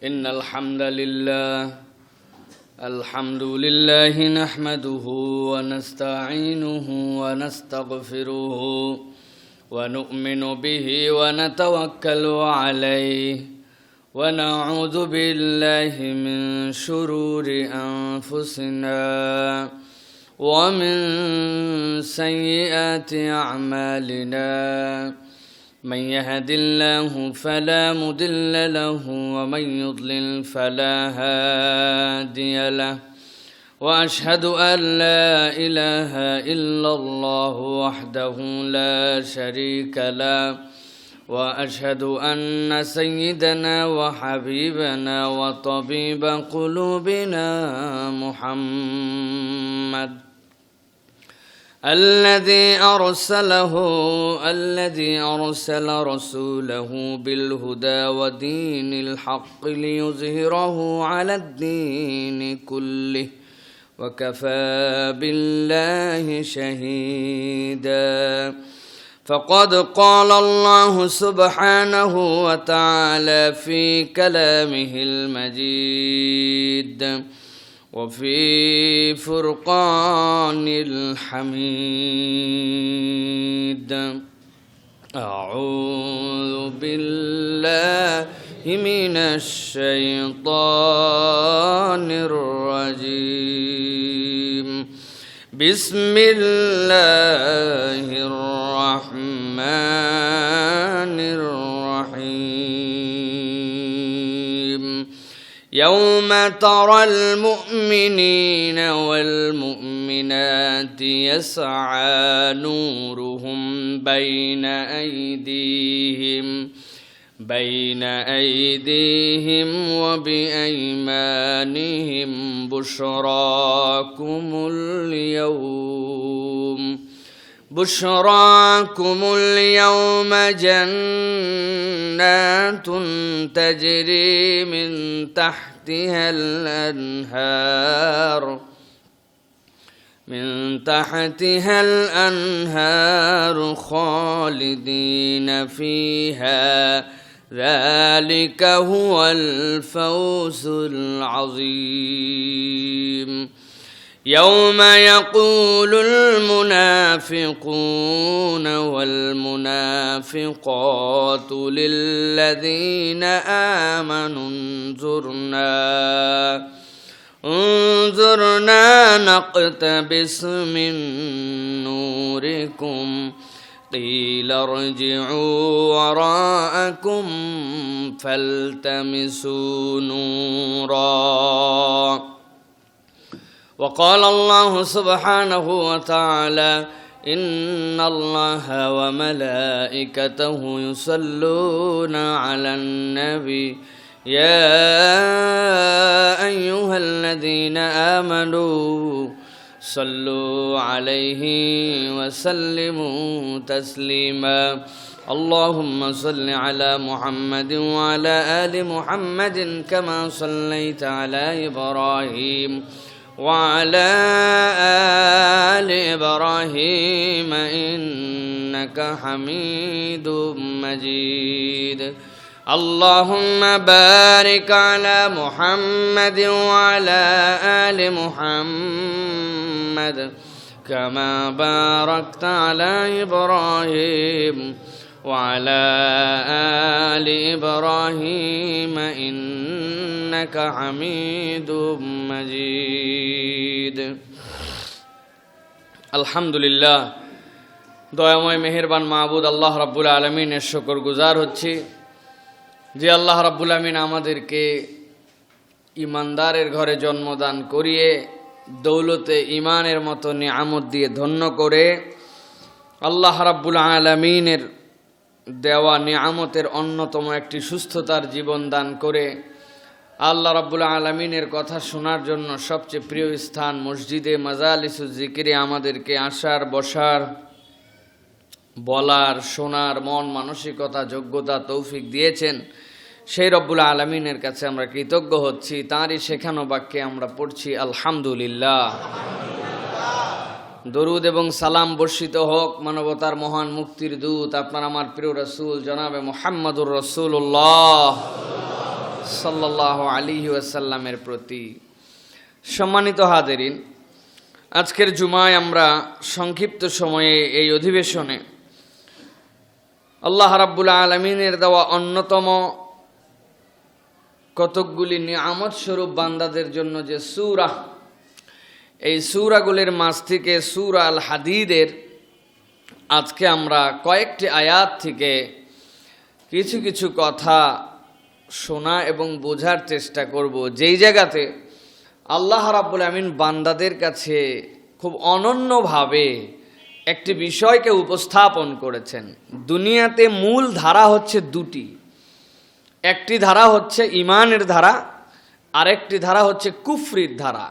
إن الحمد لله نحمده ونستعينه ونستغفره ونؤمن به ونتوكل عليه ونعوذ بالله من شرور أنفسنا ومن سيئات أعمالنا من يهد الله فلا مضل له ومن يضلل فلا هادي له وأشهد أن لا إله إلا الله وحده لا شريك له وأشهد أن سيدنا وحبيبنا وطبيب قلوبنا محمد الذي أرسل رسوله بالهدى ودين الحق ليظهره على الدين كله وكفى بالله شهيدا فقد قال الله سبحانه وتعالى في كلامه المجيد وفي فرقان الحميد أعوذ بالله من الشيطان الرجيم بسم الله الرحمن الرحيم يوم ترى المؤمنين والمؤمنات يسعى نورهم بين أيديهم وبأيمانهم بشراكم اليوم جنات تجري من تحتها الأنهار خالدين فيها ذلك هو الفوز العظيم يوم يقول المنافقون والمنافقات للذين آمنوا انظرنا نقتبس من نوركم قيل ارجعوا وراءكم فالتمسوا نورا وقال الله سبحانه وتعالى إن الله وملائكته يصلون على النبي يا أيها الذين آمنوا صلوا عليه وسلموا تسليما اللهم صل على محمد وعلى آل محمد كما صليت على إبراهيم وعلى آل إبراهيم إنك حميد مجيد اللهم بارك على محمد وعلى آل محمد كما باركت على إبراهيم وعلى آل إبراهيم إنك حميد مجيد আলহামদুলিল্লাহ দয়াময় মেহেরবান মাবুদ আল্লাহ রাব্বুল আলামিনের শুকর গুজার হচ্ছি যে আল্লাহ রাব্বুল আলামিন আমাদেরকে ইমানদারের ঘরে জন্মদান করিয়ে দৌলতে ইমানের মতো নিয়ামত দিয়ে ধন্য করে আল্লাহ রাব্বুল আলামিনের দেওয়া নিয়ামতের অন্যতম একটি সুস্থতার জীবন দান করে আল্লাহ রাব্বুল আলামিনের কথা শোনার জন্য সবচেয়ে প্রিয় স্থান মসজিদে মাজালিসুজ জিকিরে আমাদেরকে আসার বসার বলার শোনার মন মানসিকতা যোগ্যতা তৌফিক দিয়েছেন সেই রব্বুল আলামিনের কাছে আমরা কৃতজ্ঞ হচ্ছি তাঁরই শেখানো বাক্যে আমরা পড়ছি আলহামদুলিল্লাহ দরুদ এবং সালাম বর্ষিত হোক মানবতার মহান মুক্তির দূত আপনার আমার প্রিয় রাসূল জনাবে মুহাম্মদুর রাসূলুল্লাহ সাল্লাল্লাহু আলাইহি ওয়াসাল্লামের প্রতি। সম্মানিত হাজেরিন, আজকের জুমায় আমরা সংক্ষিপ্ত সময়ে এই অধিবেশনে আল্লাহ রাব্বুল আলামিনের দেওয়া অন্যতম কতকগুলি নিয়ামত স্বরূপ বান্দাদের জন্য যে সূরা, এই সূরাগুলির মাঝ থেকে সূরা আল হাদিদের আজকে আমরা কয়েকটি আয়াত থেকে কিছু কিছু কথা শোনা এবং বোঝার চেষ্টা করব, যেই জায়গাতে আল্লাহ রাব্বুল আমিন বান্দাদের কাছে খুব অনন্যভাবে একটি বিষয়কে উপস্থাপন করেছেন। দুনিয়াতে মূল ধারা হচ্ছে দুটি, একটি ধারা হচ্ছে ঈমানের ধারা, আরেকটি ধারা হচ্ছে কুফরির ধারা।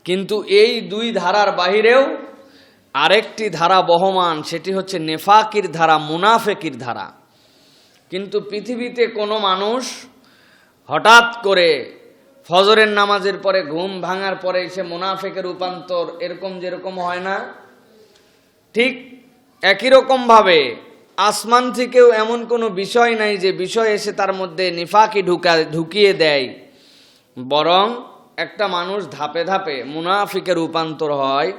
কিন্তু এই দুই ধারার বাহিরেও আরেকটি ধারা বহমান, সেটি হচ্ছে নেফাকির ধারা, মুনাফেকির ধারা। কিন্তু পৃথিবীতে কোনো মানুষ হঠাৎ করে ফজরের নামাজের পরে ঘুম ভাঙার পরে সে মুনাফেকের রূপান্তর এরকম যেরকম হয় না, ঠিক একই রকমভাবে আসমান থেকেও এমন কোনো বিষয় নাই যে বিষয় এসে তার মধ্যে নিফাকি ঢুকিয়ে দেয়, বরং একটা মানুষ ধাপে ধাপে মুনাফিকের রূপান্তর হয়।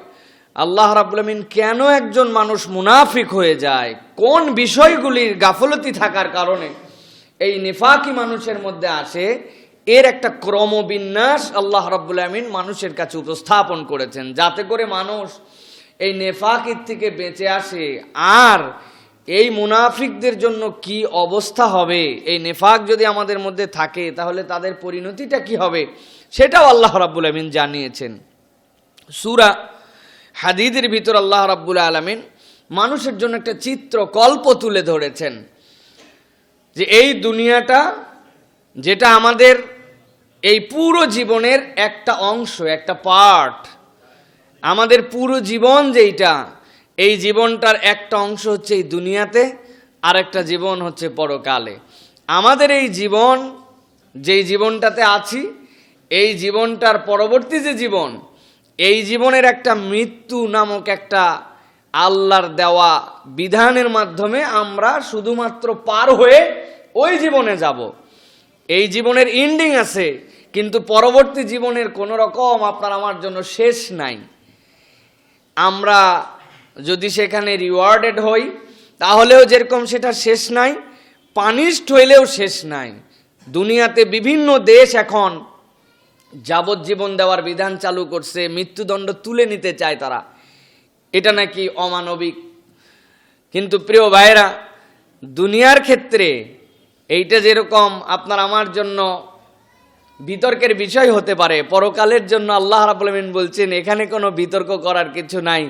আল্লাহ রাব্বুল আমিন কেন একজন মানুষ মুনাফিক হয়ে যায়, কোন বিষয়গুলির গাফলতি থাকার কারণে এই নিফাকি মানুষের মধ্যে আসে, এর একটা ক্রমবিন্যাস আল্লাহ রাব্বুল আমিন মানুষের কাছে উপস্থাপন করেছেন, যাতে করে মানুষ এই নেফাকির থেকে বেঁচে আসে। আর এই মুনাফিকদের জন্য কি অবস্থা হবে, এই নেফাক যদি আমাদের মধ্যে থাকে তাহলে তাদের পরিণতিটা কি হবে, সেটাও আল্লাহ রাব্বুল আমিন জানিয়েছেন। সূরা হাদিদের ভিতর আল্লাহ রাব্বুল আলামিন মানুষের জন্য একটা চিত্রকল্প তুলে ধরেছেন, যে এই দুনিয়াটা যেটা আমাদের এই পুরো জীবনের একটা অংশ, একটা পার্ট, আমাদের পুরো জীবন যেইটা, এই জীবনটার একটা অংশ হচ্ছে এই দুনিয়াতে, আর একটা জীবন হচ্ছে পরকালে। আমাদের এই জীবন, যেই জীবনটাতে আছি, এই জীবনটার পরবর্তী যে জীবন, এই জীবনের একটা মৃত্যু নামক একটা আল্লাহর দেওয়া বিধানের মাধ্যমে আমরা শুধুমাত্র পার হয়ে ওই জীবনে যাব। এই জীবনের এন্ডিং আছে, কিন্তু পরবর্তী জীবনের কোনো রকম আপনার আমার জন্য শেষ নাই। আমরা যদি সেখানে রিওয়ার্ডেড হই তাহলেও যেরকম সেটা শেষ নাই, পানিশড হইলেও শেষ নাই। দুনিয়াতে বিভিন্ন দেশ এখন যাবজ্জীবন দেওয়ার বিধান চালু করছে, মৃত্যুদণ্ড তুলে নিতে চায় তারা, এটা নাকি অমানবিক। কিন্তু প্রিয় ভাইরা, দুনিয়ার ক্ষেত্রে এইটা যেরকম আপনার আমার জন্য বিতর্কের বিষয় হতে পারে, পরকালের জন্য আল্লাহ রাব্বুল আমিন বলছেন এখানে কোনো বিতর্ক করার কিছু নাই।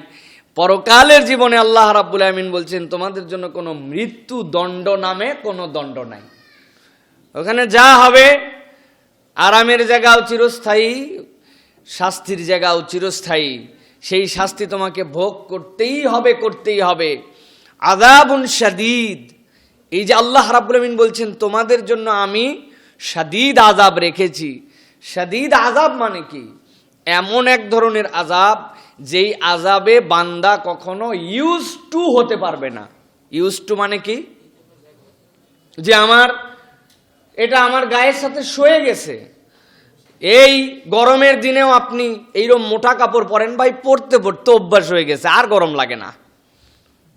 পরকালের জীবনে আল্লাহ রাব্বুল আমিন বলছেন তোমাদের জন্য কোনো মৃত্যু দণ্ড নামে কোনো দণ্ড নাই। ওখানে যা হবে, আরামের জায়গাও চিরস্থায়ী, শাস্তির জায়গাও চিরস্থায়ী। সেই শাস্তি তোমাকে ভোগ করতেই হবে, করতেই হবে। আযাবুন শাদীদ, এই যে আল্লাহ রাব্বুল আমিন বলছেন তোমাদের জন্য আমি শাদীদ আযাব রেখেছি। শাদীদ আযাব মানে কি? এমন এক ধরনের আযাব যেই আযাবে বান্দা কখনো ইউজ টু হতে পারবে না। ইউজ টু মানে কি? যে এটা আমার গায়ের সাথে সয়ে গেছে। এই গরমের দিনেও আপনি এইরকম মোটা কাপড় পরেন ভাই, পরতে পরতে অভ্যাস হয়ে গেছে, আর গরম লাগে না,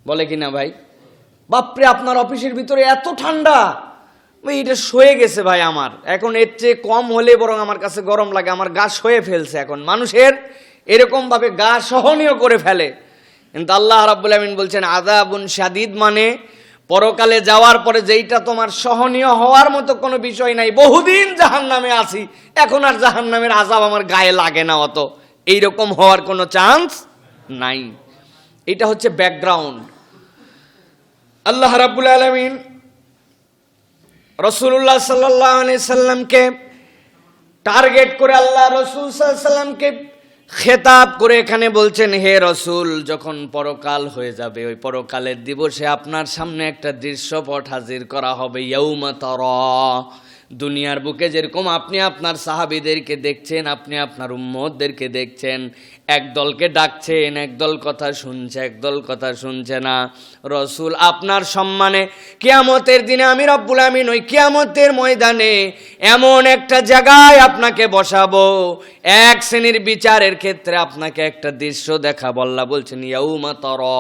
বলে কিনা ভাই? বাপরে, আপনার অফিসের ভিতরে এত ঠান্ডা, ভাই এটা সয়ে গেছে ভাই আমার, এখন এর চেয়ে কম হলে বরং আমার কাছে গরম লাগে, আমার গা সয়ে ফেলছে। এখন মানুষের এরকম ভাবে গা সহনীয় করে ফেলে। কিন্তু আল্লাহ রাব্বুল আমিন বলছেন আযাবুন শাদীদ মানে পরকালে যাওয়ার পরে যেইটা তোমার সহনীয় হওয়ার মতো কোনো বিষয় নাই। বহুদিন জাহান্নামে আছি, এখন আর জাহান্নামের আযাব আমার গায়ে লাগে না অত, এইরকম হওয়ার কোনো চান্স নাই। এটা হচ্ছে ব্যাকগ্রাউন্ড। আল্লাহ রাব্বুল আলামিন রাসূলুল্লাহ সাল্লাল্লাহু আলাইহি সাল্লামকে টার্গেট করে, আল্লাহ রাসূল সাল্লাল্লাহু আলাইহি সাল্লামকে খেতাব করে এখানে বলছেন, হে রাসূল, যখন পরকাল হয়ে যাবে, ওই পরকালের দিবসে আপনার সামনে একটা দৃশ্যপট হাজির করা হবে। ইয়াউমা তারা, দুনিয়ার বুকে যেরকম আপনি আপনার সাহাবীদেরকে দেখছেন, আপনি আপনার উম্মতদেরকে দেখছেন, একদলকে ডাকছেন, একদল কথা শুনছে, একদল কথা শুনছে না। রাসূল, আপনার সম্মানে কিয়ামতের দিনে আমি রব্বুল আমিন ওই কিয়ামতের ময়দানে এমন একটা জায়গায় আপনাকে বসাবো, এক শ্রেণীর বিচারের ক্ষেত্রে আপনাকে একটা দৃশ্য দেখাবো। আল্লাহ বলছেন ইয়াউমা তারা,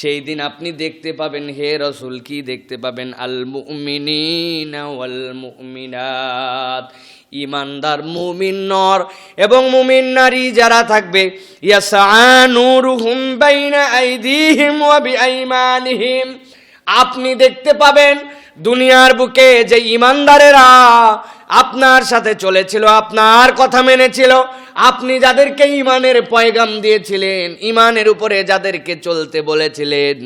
সেই দিন আপনি দেখতে পাবেন হে রাসূল, কি দেখতে পাবেন? আল মুমিনিনা ওয়াল মুমিনাত, ইমানদার মুমিন নর এবং মুমিন নারী যারা থাকবে, ইয়াসআ নূরুহুম বাইনা আইদিহিম ওয়া বিআইমানিহিম, আপনি দেখতে পাবেন দুনিয়ার বুকে যে ইমানদারেরা আপনার সাথে চলেছিল, আপনার কথা মেনেছিল, আপনি যাদেরকে ইমানের পয়গাম দিয়েছিলেন, ইমানের উপরে যাদেরকে চলতে বলেছিলেন,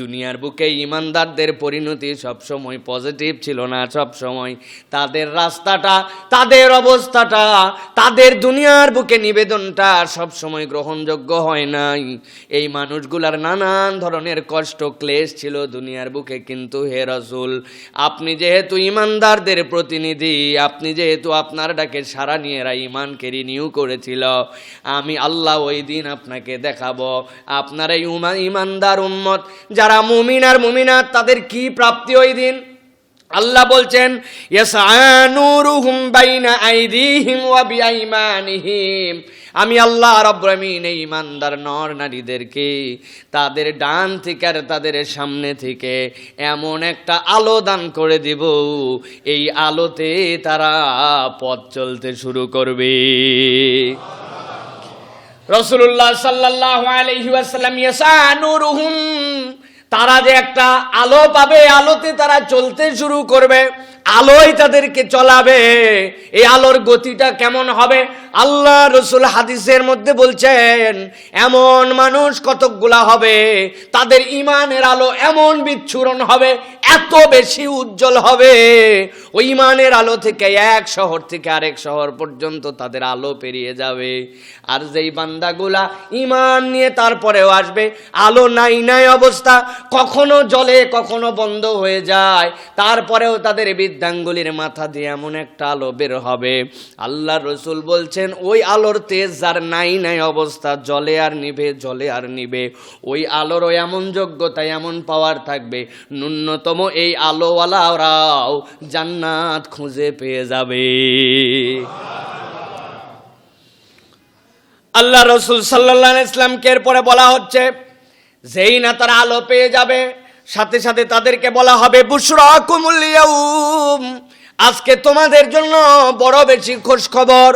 দুনিয়ার বুকে ইমানদারদের পরিণতি সবসময় পজিটিভ ছিল না। সবসময় তাদের রাস্তাটা, তাদের অবস্থাটা, তাদের দুনিয়ার বুকে নিবেদনটা সবসময় গ্রহণযোগ্য হয় নাই। এই মানুষগুলার নানান ধরনের কষ্ট ক্লেশ ছিল দুনিয়ার বুকে। কিন্তু হে রাসূল, আপনি যেহেতু ইমানদারদের প্রতিনিধি, আপনি যেহেতু আপনার ডাকে সাড়া নিয়ে এরা ইমানকে রিনিউ করেছিল, আমি আল্লাহ ওই দিন আপনাকে দেখাবো আপনার এই ইমানদার উম্মত যারা মুমিন আর মুমিনাত, তাদের কি প্রাপ্তি ওই দিন। আল্লাহ বলছেন ইয়াসআ নূরুহুম বাইনা আইদিহিম ওয়া বিআইমানিহিম, আমি আল্লাহ রাব্বুল আমিন এই ইমানদার নর নারীদেরকে তাদের ডান থেকে আর তাদের সামনে থেকে এমন একটা আলো দান করে দিব, এই আলোতে তারা পথ চলতে শুরু করবে। রাসূলুল্লাহ সাল্লাল্লাহু আলাইহি ওয়াসাল্লাম ইয়াসআ নূরুহুম, তারা যে একটা আলো পাবে, আলোতে তারা চলতে শুরু করবে, আলোই তাদেরকে চলাবে। এই আলোর গতিটা কেমন হবে? আল্লাহ রাসূল হাদিসের মধ্যে বলছেন এমন মানুষ কতকগুলা হবে, তাদের ইমানের আলো এমন বিচ্ছুরণ হবে, এত বেশি উজ্জ্বল হবে, ওই ইমানের আলো থেকে এক শহর থেকে আরেক শহর পর্যন্ত তাদের আলো পেরিয়ে যাবে। আর যেই বান্দাগুলা ইমান নিয়ে তারপরেও আসবে, আলো নাই নাই অবস্থা, কখনো জ্বলে কখনো বন্ধ হয়ে যায়, তারপরেও তাদের বৃদ্ধাঙ্গুলির মাথা দিয়ে এমন একটা আলো বের হবে। আল্লাহ রাসূল বলছেন ওই আলোর তেজ যার নাই নাই অবস্থা, জ্বলে আর নিভে, জ্বলে আর নিভে, ওই আলোরও এমন যোগ্যতা, এমন পাওয়ার থাকবে, ন্যূনতম এই আলোওয়ালারাও জান্নাত খুঁজে পেয়ে যাবে। আল্লাহ রাসূল সাল্লাল্লাহু আলাইহি ওয়াসাল্লামকে এরপরে বলা হচ্ছে যেই না তারা আলো পেয়ে যাবে, সাথে সাথে তাদেরকে বলা হবে বুশরাকুমুল ইয়াউম, আজকে তোমাদের জন্য বড় বেশি খোঁজ খবর,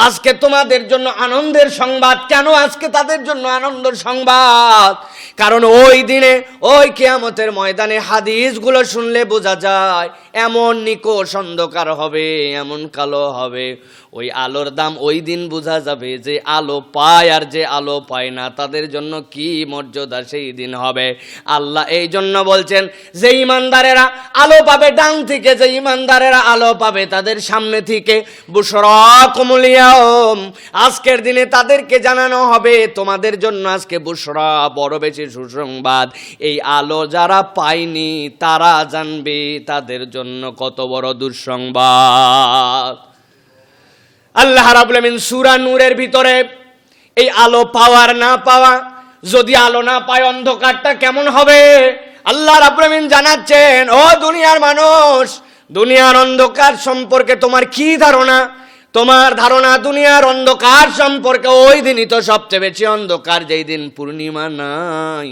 আজকে তোমাদের জন্য আনন্দের সংবাদ। কেন আজকে তাদের জন্য আনন্দের সংবাদ? কারণ ওই দিনে, ওই কিয়ামতের ময়দানে হাদিসগুলো শুনলে বোঝা যায় এমন নিকষ অন্ধকার হবে, এমন কালো হবে, ওই আলোর দাম ওই দিন বোঝা যাবে। যে আলো পায় আর যে আলো পায় না, তাদের জন্য কি মর্যাদা সেই দিন হবে। আল্লাহ এই জন্য বলছেন যে ইমানদারেরা আলো পাবে ডান থেকে, যে ইমানদারেরা আলো পাবে তাদের সামনে থেকে, বুশরাকুমুল ইয়াউম, আজকের দিনে তাদেরকে জানানো হবে তোমাদের জন্য আজকে বুশরা, বড় বেশি সুসংবাদ। এই আলো যারা পায়নি তারা জানবে তাদের জন্য কত বড় দুঃসংবাদ। আল্লাহ রাব্বুল আমিন সূরা নূরের ভিতরে এই আলো পাওয়ার না পাওয়া, যদি আলো না পায় অন্ধকারটা কেমন হবে, আল্লাহ রাব্বুল আমিন জানাচ্ছেন ও দুনিয়ার মানুষ, দুনিয়ার অন্ধকার সম্পর্কে তোমার কি ধারণা? তোমার ধারণা দুনিয়ার অন্ধকার সম্পর্কে ওই দিনই তো সবচেয়ে বেশি অন্ধকার, যেই দিন পূর্ণিমা নাই,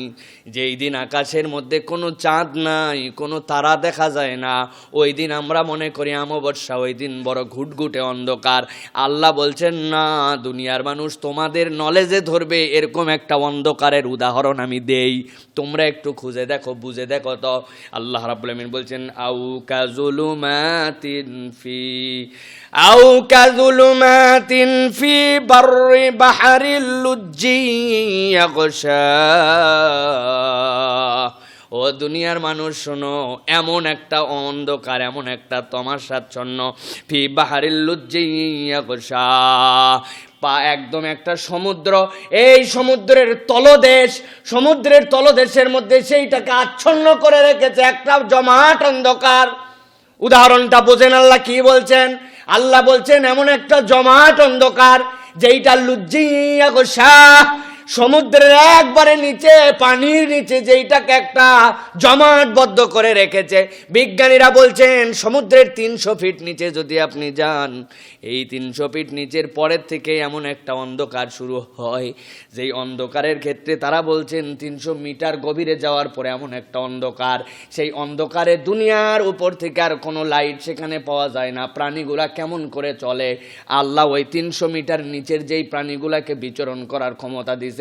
যেই দিন আকাশের মধ্যে কোনো চাঁদ নাই, কোনো তারা দেখা যায় না, ওই দিন আমরা মনে করি অমাবস্যা, ওই দিন বড় ঘুটঘুটে অন্ধকার। আল্লাহ বলছেন না, দুনিয়ার মানুষ তোমাদের নলেজে ধরবে এরকম একটা অন্ধকারের উদাহরণ আমি দেই, তোমরা একটু খুঁজে দেখো, বুঝে দেখো তো। আল্লাহ রাব্বুল আমিন বলছেন আউ কাযুলুমাতিন ফি আউ কাযুলুমাতিন ফি বাররি বাহরিল লুজ্জি ইয়াগশা। ও দুনিয়ার মানুষ শোনো, এমন একটা অন্ধকার, এমন একটা তমাশাচ্ছন্ন, ফি বাহরিল লুজ্জি ইয়াগশা, একদম একটা সমুদ্র, এই সমুদ্রের তলদেশ, সমুদ্রের তলদেশের মধ্যে সেইটাকে আচ্ছন্ন করে রেখেছে একটা জমাট অন্ধকার। উদাহরণটা বোঝেন আল্লাহ কি বলছেন? আল্লাহ বলছেন এমন একটা জমাট অন্ধকার যেইটা লুজ্জিয়া গোসা, সমুদ্রের একবারে নিচে, পানির নিচে যেইটাকে একটা জমাটবদ্ধ করে রেখেছে। বিজ্ঞানীরা বলছেন সমুদ্রের 300 ফিট নিচে যদি আপনি যান, এই 300 ফিট নিচের পরের থেকে এমন একটা অন্ধকার শুরু হয়, যেই অন্ধকারের ক্ষেত্রে তারা বলছেন 300 মিটার গভীরে যাওয়ার পরে এমন একটা অন্ধকার, সেই অন্ধকারে দুনিয়ার উপর থেকে আর কোনো লাইট সেখানে পাওয়া যায় না। প্রাণীগুলা কেমন করে চলে? আল্লাহ ওই 300 মিটার নিচের যেই প্রাণীগুলাকে বিচরণ করার ক্ষমতা দিয়েছেন,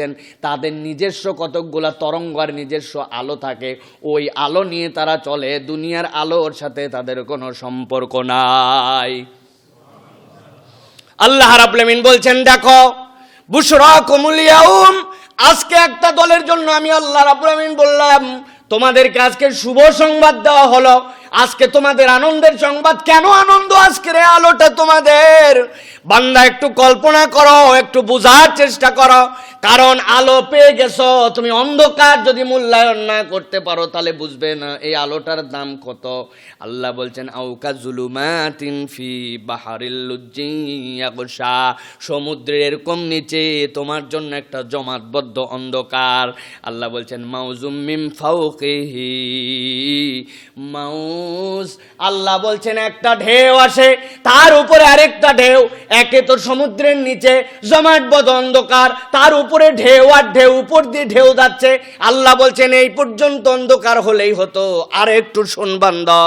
তাদের নিজস্ব কতকগুলা তরঙ্গ আর নিজস্ব আলো থাকে, ওই আলো নিয়ে তারা চলে। দুনিয়ার আলোর সাথে তাদের কোনো সম্পর্ক নাই। আল্লাহ রাব্বুল আমিন বলছেন, দেখো বুশরাকুমুল ইয়াউম, আজকে একটা দলের জন্য আমি আল্লাহ রাব্বুল আমিন বললাম তোমাদেরকে আজকে শুভ সংবাদ দেওয়া হলো, আজকে তোমাদের আনন্দের সংবাদ। কেন আনন্দ আজকের এই আলোটা তোমাদের? বান্দা একটু কল্পনা করো, একটু বোঝার চেষ্টা করো। কারণ আলো পেয়ে গেছো, তুমি অন্ধকার যদি মূল্যায়ন না করতে পারো তাহলে বুঝবে না এই আলোটার দাম কত। আল্লাহ বলছেন আউকা জুলুমাতিন ফি বাহারিল লুজ্জি ইয়াগশা, সমুদ্রের এরকম নিচে তোমার জন্য একটা জমাটবদ্ধ অন্ধকার। আল্লাহ বলছেন মাউজুম মিন ফাওকিহি মাউজ, আল্লাহ বলছেন একটা ঢেউ আসে, তার উপরে আরেকটা ঢেউ। একে তো সমুদ্রের নিচে জমাটবদ্ধ অন্ধকার, তার উপরে ঢেউ আর ঢেউ, উপর দিয়ে ঢেউ যাচ্ছে। আল্লাহ বলছেন এই পর্যন্ত অন্ধকার হলেই হতো, আর একটু শোন বান্দা।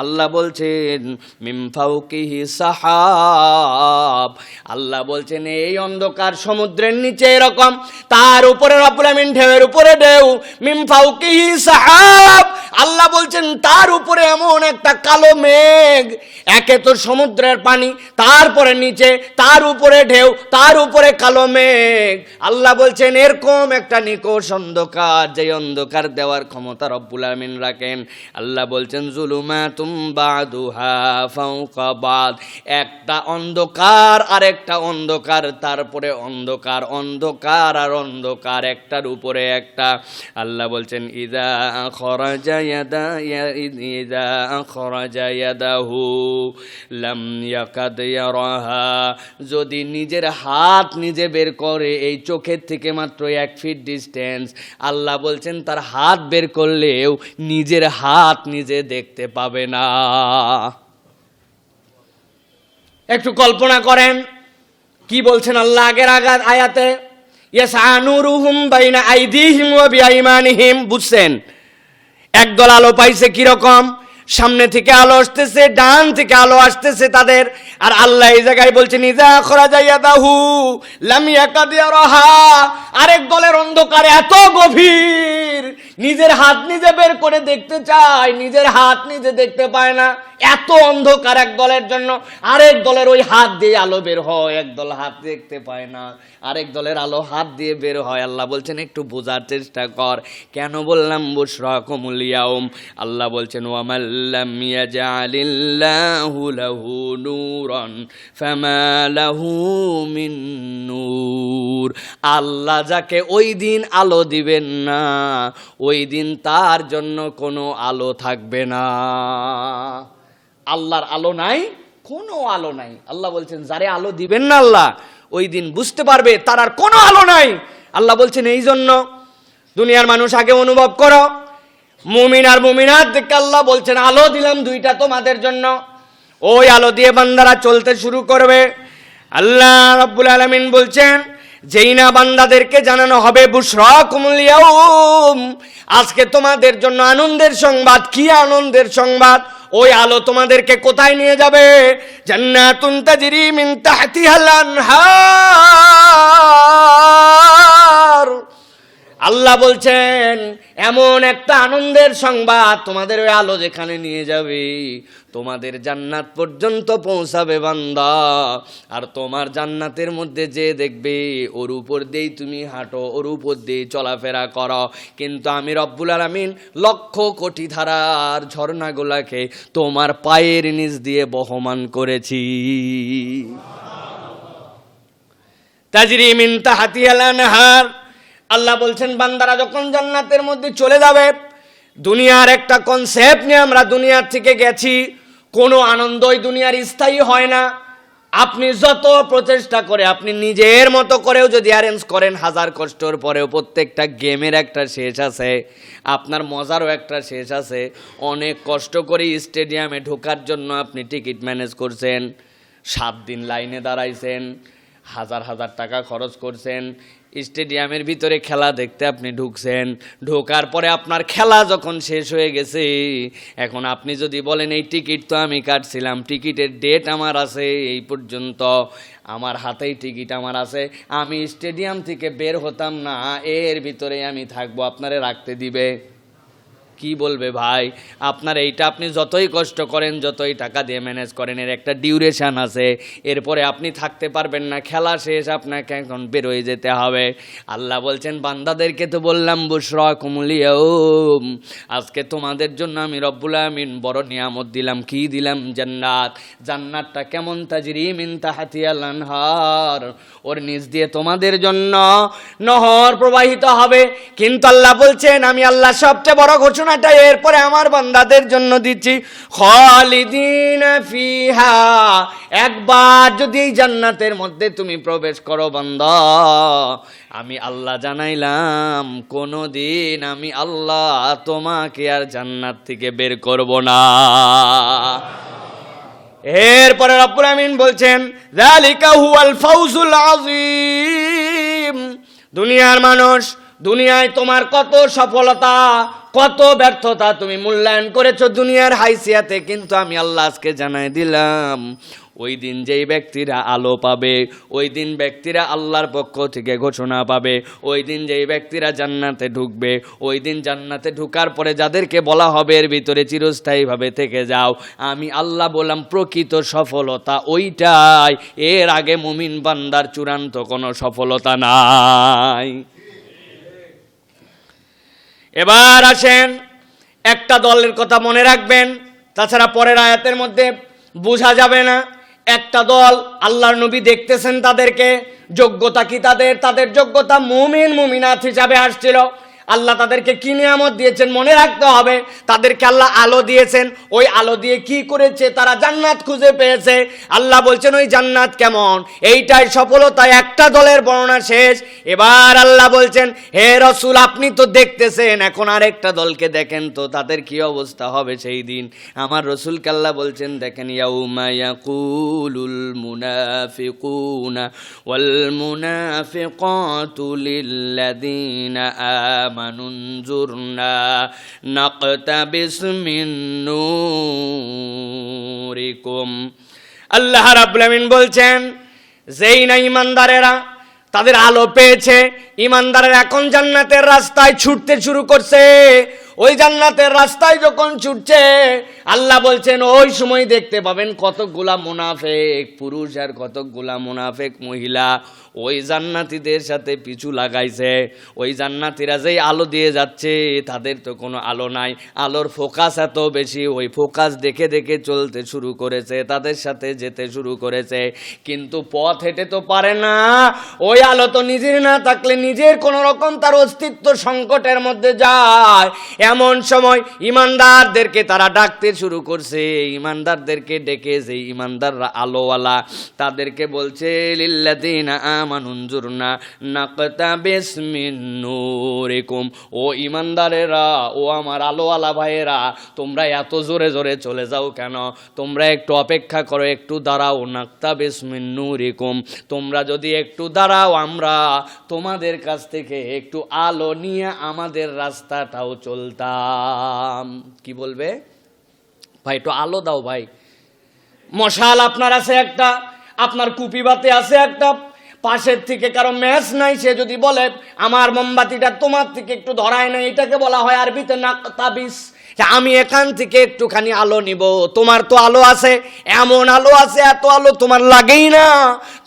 আল্লাহ বলছেন মিন ফাওকিহি সাহাব, আল্লাহ বলছেন এই অন্ধকার সমুদ্রের নিচে এরকম, তার উপরে রব্বুল আমিন ঢেউয়ের উপরে ঢেউ। মিন ফাওকিহি সাহাব, আল্লাহ বলছেন তার উপরে এমন একটা কালো মেঘ। একে তো সমুদ্রের পানি, তারপরে নিচে, তার উপরে ঢেউ, তার উপরে কালো মেঘ। আল্লাহ বলছেন এরকম একটা নিকষ অন্ধকার, যে অন্ধকার দেওয়ার ক্ষমতা রব্বুল আমিন রাখেন। আল্লাহ বলছেন জুলুমাতুম বাদুহা ফাওকা বাদ, একটা অন্ধকার আর একটা অন্ধকার, তারপরে অন্ধকার, অন্ধকার আর অন্ধকার, একটার উপরে একটা। আল্লাহ বলছেন ইদা খরাজা ইয়াদাহু লাম ইয়াকাদ ইয়ারাহা, যদি নিজের হাত নিজে বের করে এই চোখের থেকে মাত্র 1 ফিট ডিস্টেন্স, আল্লাহ বলছেন তার হাত বের করলেও নিজের হাত নিজে দেখতে পাবে না। একটু কল্পনা করেন কি বলছেন আল্লাহ আগের আয়াতে, ইয়াসানুরুহুম বাইনা আইদিহিম ওয়া বিআইমানিহিম। বুঝছেন একদল আলো পাইছে কিরকম? সামনে থেকে আলো আসতেছে, ডান থেকে আলো আসতেছে তাদের। আর আল্লাহ এই জায়গায় বলছেন ইজা খরাজা ইয়াদাহু লাম ইয়াকাদ ইয়ারাহা, আরেক দলের অন্ধকার এত গভীর, নিজের হাত নিজে বের করে দেখতে চায়, নিজের হাত নিজে দেখতে পায় না। এত অন্ধকার এক দলের জন্য। আরেক দলের ওই হাত দিয়ে আলো বের হয়, একদল হাত দেখতে পায় না, আরেক দলের আলো হাত দিয়ে বের হয়। আল্লাহ বলছেন একটু বোঝার চেষ্টা কর। কেন বললাম বুশরাকুমুল ইয়াউম? আল্লাহ বলছেন ওয়ামাল্লাম ইয়াজআলিল্লাহু লাহু নূরান ফামা লাহু মিন নূর, আল্লাহ যাকে ওই দিন আলো দিবেন না, ওই দিন তার জন্য কোনো আলো থাকবে না। আল্লাহর আলো নাই, কোনো আলো নাই। আল্লাহ বলছেন যারে আলো দিবেন না আল্লাহ, ওই দিন বুঝতে পারবে তার আর কোনো আলো নাই। আল্লাহ বলছেন এই জন্য দুনিয়ার মানুষ আগে অনুভব করো, মুমিন আর মুমিনাত দেখে আল্লাহ বলছেন আলো দিলাম 2টা তোমাদের জন্য। ওই আলো দিয়ে বান্দারা চলতে শুরু করবে। আল্লাহ রাব্বুল আলামিন বলছেন যেই না বান্দাদেরকে জানানো হবে বুশরাকুমুল ইয়াউম, আজকে তোমাদের জন্য আনন্দের সংবাদ। কি আনন্দের সংবাদ? ওই আলো তোমাদেরকে কোথায় নিয়ে যাবে? জান্নাতুন তাজরি মিন তাহতিহাল আনহার। আল্লাহ বলছেন এমন একটা আনন্দের সংবাদ, তোমাদের ওই আলো যেখানে নিয়ে যাবে তোমাদের জান্নাত পর্যন্ত পৌঁছাবে বান্দা। আর তোমার জান্নাতের মধ্যে যে দেখবে ওর উপর দিয়েই তুমি হাঁটো, ওর উপর দিয়ে চলাফেরা করো। কিন্তু আমি রব্বুল আলামিন লক্ষ কোটি ধারার ঝর্ণাগুলাকে তোমার পায়ের নিচ দিয়ে বহমান করেছি। তাজরি মিন তাহতিহাল আনহার। আল্লাহ বলছেন বান্দারা যখন জান্নাতের মধ্যে চলে যাবে, দুনিয়ার একটা কনসেপ্ট নিয়ে আমরা দুনিয়ার থেকে গেছি। কোনো আনন্দই দুনিয়ার স্থায়ী হয় না, আপনি যত প্রচেষ্টা করে আপনি নিজের মতো করেও যদি অ্যারেঞ্জ করেন, হাজার কষ্টর পরেও প্রত্যেকটা গেমের একটা শেষ আছে, আপনার মজারও একটা শেষ আছে। অনেক কষ্ট করে স্টেডিয়ামে ঢোকার জন্য আপনি টিকিট ম্যানেজ করছেন, 7 দিন লাইনে দাঁড়াইছেন, হাজার হাজার টাকা খরচ করছেন, স্টেডিয়ামের ভিতরে খেলা দেখতে আপনি ঢুকছেন। ঢোকার পরে আপনার খেলা যখন শেষ হয়ে গেছে, এখন আপনি যদি বলেন এই টিকিট তো আমি কাটছিলাম, টিকিটের ডেট আমার আছে এই পর্যন্ত, আমার হাতেই টিকিট আমার আছে, আমি স্টেডিয়াম থেকে বের হতাম না, এর ভিতরে আমি থাকবো, আপনারে রাখতে দিবে? কি বলবে ভাই? আপনার এইটা আপনি যতই কষ্ট করেন, যতই টাকা দিয়ে ম্যানেজ করেন, এর একটা ডিউরেশন আছে, এরপরে আপনি থাকতে পারবেন না, খেলা শেষ, আপনাকে এখন বের হয়ে যেতে হবে। আল্লাহ বলছেন বান্দাদেরকে তো বললাম বুশরাকুমুল ইয়াউম, আজকে তোমাদের জন্য আমি রব্বুল আমিন বড় নিয়ামত দিলাম। কি দিলাম? জান্নাত। জান্নাতটা কেমন? তাজরি মিন তাহতিহাল আনহার, ওর নিচ দিয়ে তোমাদের জন্য নহর প্রবাহিত হবে। কিন্তু আল্লাহ বলছেন আমি আল্লাহ সবচেয়ে বড় ঘোষণাটা এরপরে আমার বান্দাদের জন্য দিচ্ছি, খালিদিনা ফিহা, একবার যদি এই জান্নাতের মধ্যে তুমি প্রবেশ করো বান্দা, আমি আল্লাহ জানাইলাম কোনোদিন আমি আল্লাহ তোমাকে আর জান্নাত থেকে বের করব না। এরপরে রব্বুল আমিন বলছেন যালিকা হুয়াল ফাউজুল আযীম। দুনিয়ার মানুষ, দুনিয়ায় তোমার কত সফলতা, কত ব্যর্থতা তুমি মূল্যায়ন করেছো দুনিয়ার হাইসিয়াতে, কিন্তু আমি আল্লাহ আজকে জানাই দিলাম ওই দিন যেই ব্যক্তিরা আলো পাবে, ওই দিন ব্যক্তিরা আল্লাহর পক্ষ থেকে ঘোষণা পাবে, ওই দিন যেই ব্যক্তিরা জান্নাতে ঢুকবে, ওই দিন জান্নাতে ঢুকার পরে যাদেরকে বলা হবে এর ভিতরে চিরস্থায়ীভাবে থেকে যাও, আমি আল্লাহ বললাম প্রকৃত সফলতা ওইটাই, এর আগে মুমিন বান্দার চূড়ান্ত কোনো সফলতা নাই। এবার আসেন, একটা দলের কথা মনে রাখবেন, তাছাড়া পরের আয়াতের মধ্যে বোঝা যাবে না। একটা দল আল্লাহর নবী দেখতেছেন, তাদেরকে যোগ্যতা কি? তাদের যোগ্যতা মুমিন মুমিনাত হিসাবে আসছিল। আল্লাহ তাদেরকে কি নিয়ামত দিয়েছেন মনে রাখতে হবে। তাদেরকে আল্লাহ আলো দিয়েছেন, ওই আলো দিয়ে কি করেছে? তারা জান্নাত খুঁজে পেয়েছে। আল্লাহ বলছেন ওই জান্নাত কেমন, এইটাই সফলতা। একটা দলের বর্ণনা শেষ। এবার আল্লাহ বলছেন হে রাসূল আপনি তো দেখতেছেন, এখন আরেকটা দলকে দেখেন তো তাদের কি অবস্থা হবে সেই দিন। আমার রাসূলকে আল্লাহ বলছেন দেখেন, ইয়াউমা ইয়াকুলুল মুনাফিকুনা ওয়াল মুনাফিকাতু লিল্লাযিনা মানুনজুরনা নাকতাবিস মিন নূরিকুম। আল্লাহ রাব্বুল আমিন বলছেন যেই না ঈমানদারেরা তাদের আলো পেয়েছে, ঈমানদারেরা এখন জান্নাতের রাস্তায় ছুটতে শুরু করছে। ওই জান্নাতের রাস্তায় যখন ছুটছে, আল্লাহ বলছেন ওই সময় দেখতে পাবেন কতকগুলা মুনাফিক পুরুষ আর কতকগুলা মুনাফিক মহিলা ওই জান্নাতীদের সাথে পিছু লাগাইছে। ওই জান্নাতীরা যেই আলো দিয়ে যাচ্ছে তাদের তো কোনো আলো নাই, আলোর ফোকাস এত বেশি, ওই ফোকাস দেখে দেখে চলতে শুরু করেছে, তাদের সাথে যেতে শুরু করেছে, কিন্তু পথ হেঁটে তো পারে না। ওই আলো তো নিজের না থাকলে নিজের কোনো রকম তার অস্তিত্ব সংকটের মধ্যে যায়। এমন সময় ঈমানদারদেরকে তারা ডাকতে শুরু করছে। ঈমানদারদেরকে ডেকে যে ঈমানদাররা আলোওয়ালা তাদেরকে বলছে লিল্লাযিনা আমানুনজুরনা নাকতাবিস মিন নূরিকুম, ও ঈমানদারেরা, ও আমার আলোওয়ালা ভাইয়েরা, তোমরা এত জোরে জোরে চলে যাও কেন? তোমরা একটু অপেক্ষা করো, একটু দাঁড়াও। নাকতাবিস মিন নূরিকুম, তোমরা যদি একটু দাঁড়াও আমরা তোমাদের কাছ থেকে একটু আলো নিয়ে আমাদের রাস্তাটাও চলতাম। কি বলবে? ভাই একটু আলো দাও ভাই। মশাল আপনার আছে একটা, আপনার কুপিবাতি আছে একটা, পাশের থেকে কারো ম্যাচ নাই, সে যদি বলে আমার মোমবাতিটা তোমার থেকে একটু ধরায় না, এটাকে বলা হয় আরবিতে নাকতাবিস। আমি এখান থেকে একটুখানি আলো নিব, তোমার তো আলো আছে, এমন আলো আছে, এত আলো তোমার লাগেই না,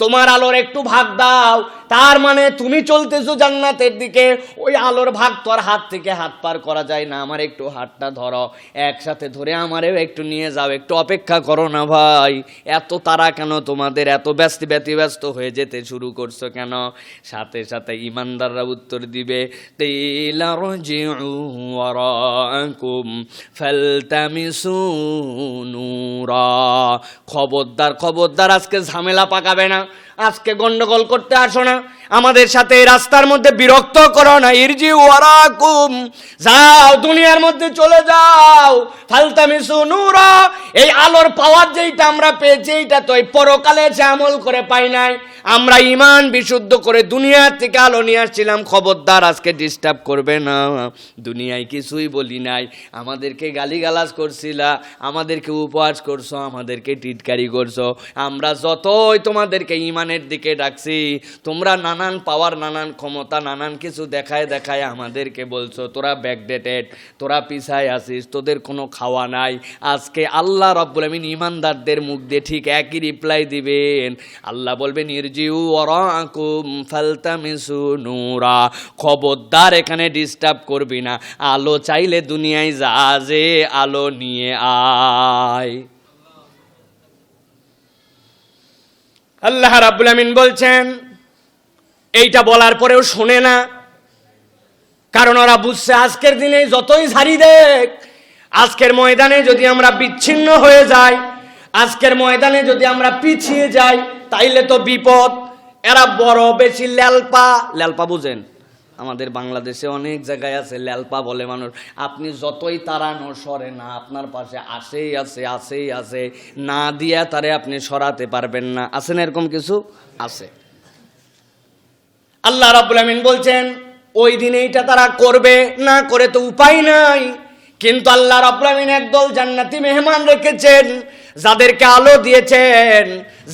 তোমার আলোর একটু ভাগ দাও। তার মানে তুমি চলতেছো জান্নাতের দিকে, ওই আলোর ভাগ তো আর হাত থেকে হাত পার করা যায় না। আমার একটু হাতটা ধরো, একসাথে ধরে আমারেও একটু নিয়ে যাও, একটু অপেক্ষা করো না ভাই। এত তারা কেন তোমাদের? এত ব্যস্ত হয়ে যেতে শুরু করছো কেন? সাথে সাথে ইমানদাররা উত্তর দিবে, কিলা রজিউ ওয়ারাকুম ফালতামিসু নূরা। খবরদার আজকে ঝামেলা পাকাবে না, আজকে গন্ডগোল করতে আসো না, আমাদের সাথে রাস্তার মধ্যে বিরক্ত করো না। ইরজি ওয়ারাকুম, যাও দুনিয়ার মধ্যে চলে যাও। ফালতামিসু নূরা, এই আলোর পাওয়ার যেইটা আমরা পেয়েছি, এইটা তো এই পরকালে যে আমল করে পাই নাই। আমরা ঈমান বিশুদ্ধ করে দুনিয়ার থেকে আলো নিয়ে আসছিলাম। খবরদার আজকে ডিস্টার্ব করবে না। দুনিয়ায় কিছুই বলি নাই, আমাদেরকে গালিগালাজ করছিলা, আমাদেরকে উপহাস করছো, আমাদেরকে টিটকারি করছো। আমরা যতই তোমাদেরকে ঈমানের দিকে ডাকছি, তোমরা নানান পাওয়ার, নানান ক্ষমতা, নানান কিছু দেখায় আমাদেরকে বলছো তোরা ব্যাকডেটেড, তোরা পিছায় আছিস, তোদের কোনো খাওয়া নাই। আজকে আল্লাহ রাব্বুল আমিন ঈমানদারদের মুখ দিয়ে ঠিক একই রিপ্লাই দিবেন। আল্লাহ বলবেন, ইরজিউ ওয়ারাকুম ফালতামিসু নূরা, খবরদার এখানে ডিস্টার্ব করবি না। আলো চাইলে দুনিয়ায় যা, যে আলো নিয়ে আয়। আল্লাহ রাব্বুল আমিন বলছেন, এইটা বলার পরেও শোনে না, কারণ ওরা বুঝছে আজকের দিনে যতই ঝাড়ি দেখ, আজকের ময়দানে যদি আমরা বিচ্ছিন্ন হয়ে যাই, আজকের ময়দানে যদি আমরা পিছিয়ে যাই, তাইলে তো বিপদ। এরা বড় বেশি ল্যালপা বুঝেন? আমাদের বাংলাদেশে অনেক জায়গায় আছে ল্যালপা বলে মানুষ। আপনি যতই তাড়ানো সরে না, আপনার পাশে আসেই আছে, না দিয়া তারে আপনি সরাতে পারবেন না। আছে না এরকম কিছু? আছে। আল্লাহ রাব্বুল আমিন বলছেন, ওই দিন এইটা তারা করবে, না করে তো উপায় নাই। কিন্তু আল্লাহ রাব্বুল আমিন একদল জান্নাতি মেহমান রেখেছেন, যাদেরকে আলো দিয়েছেন,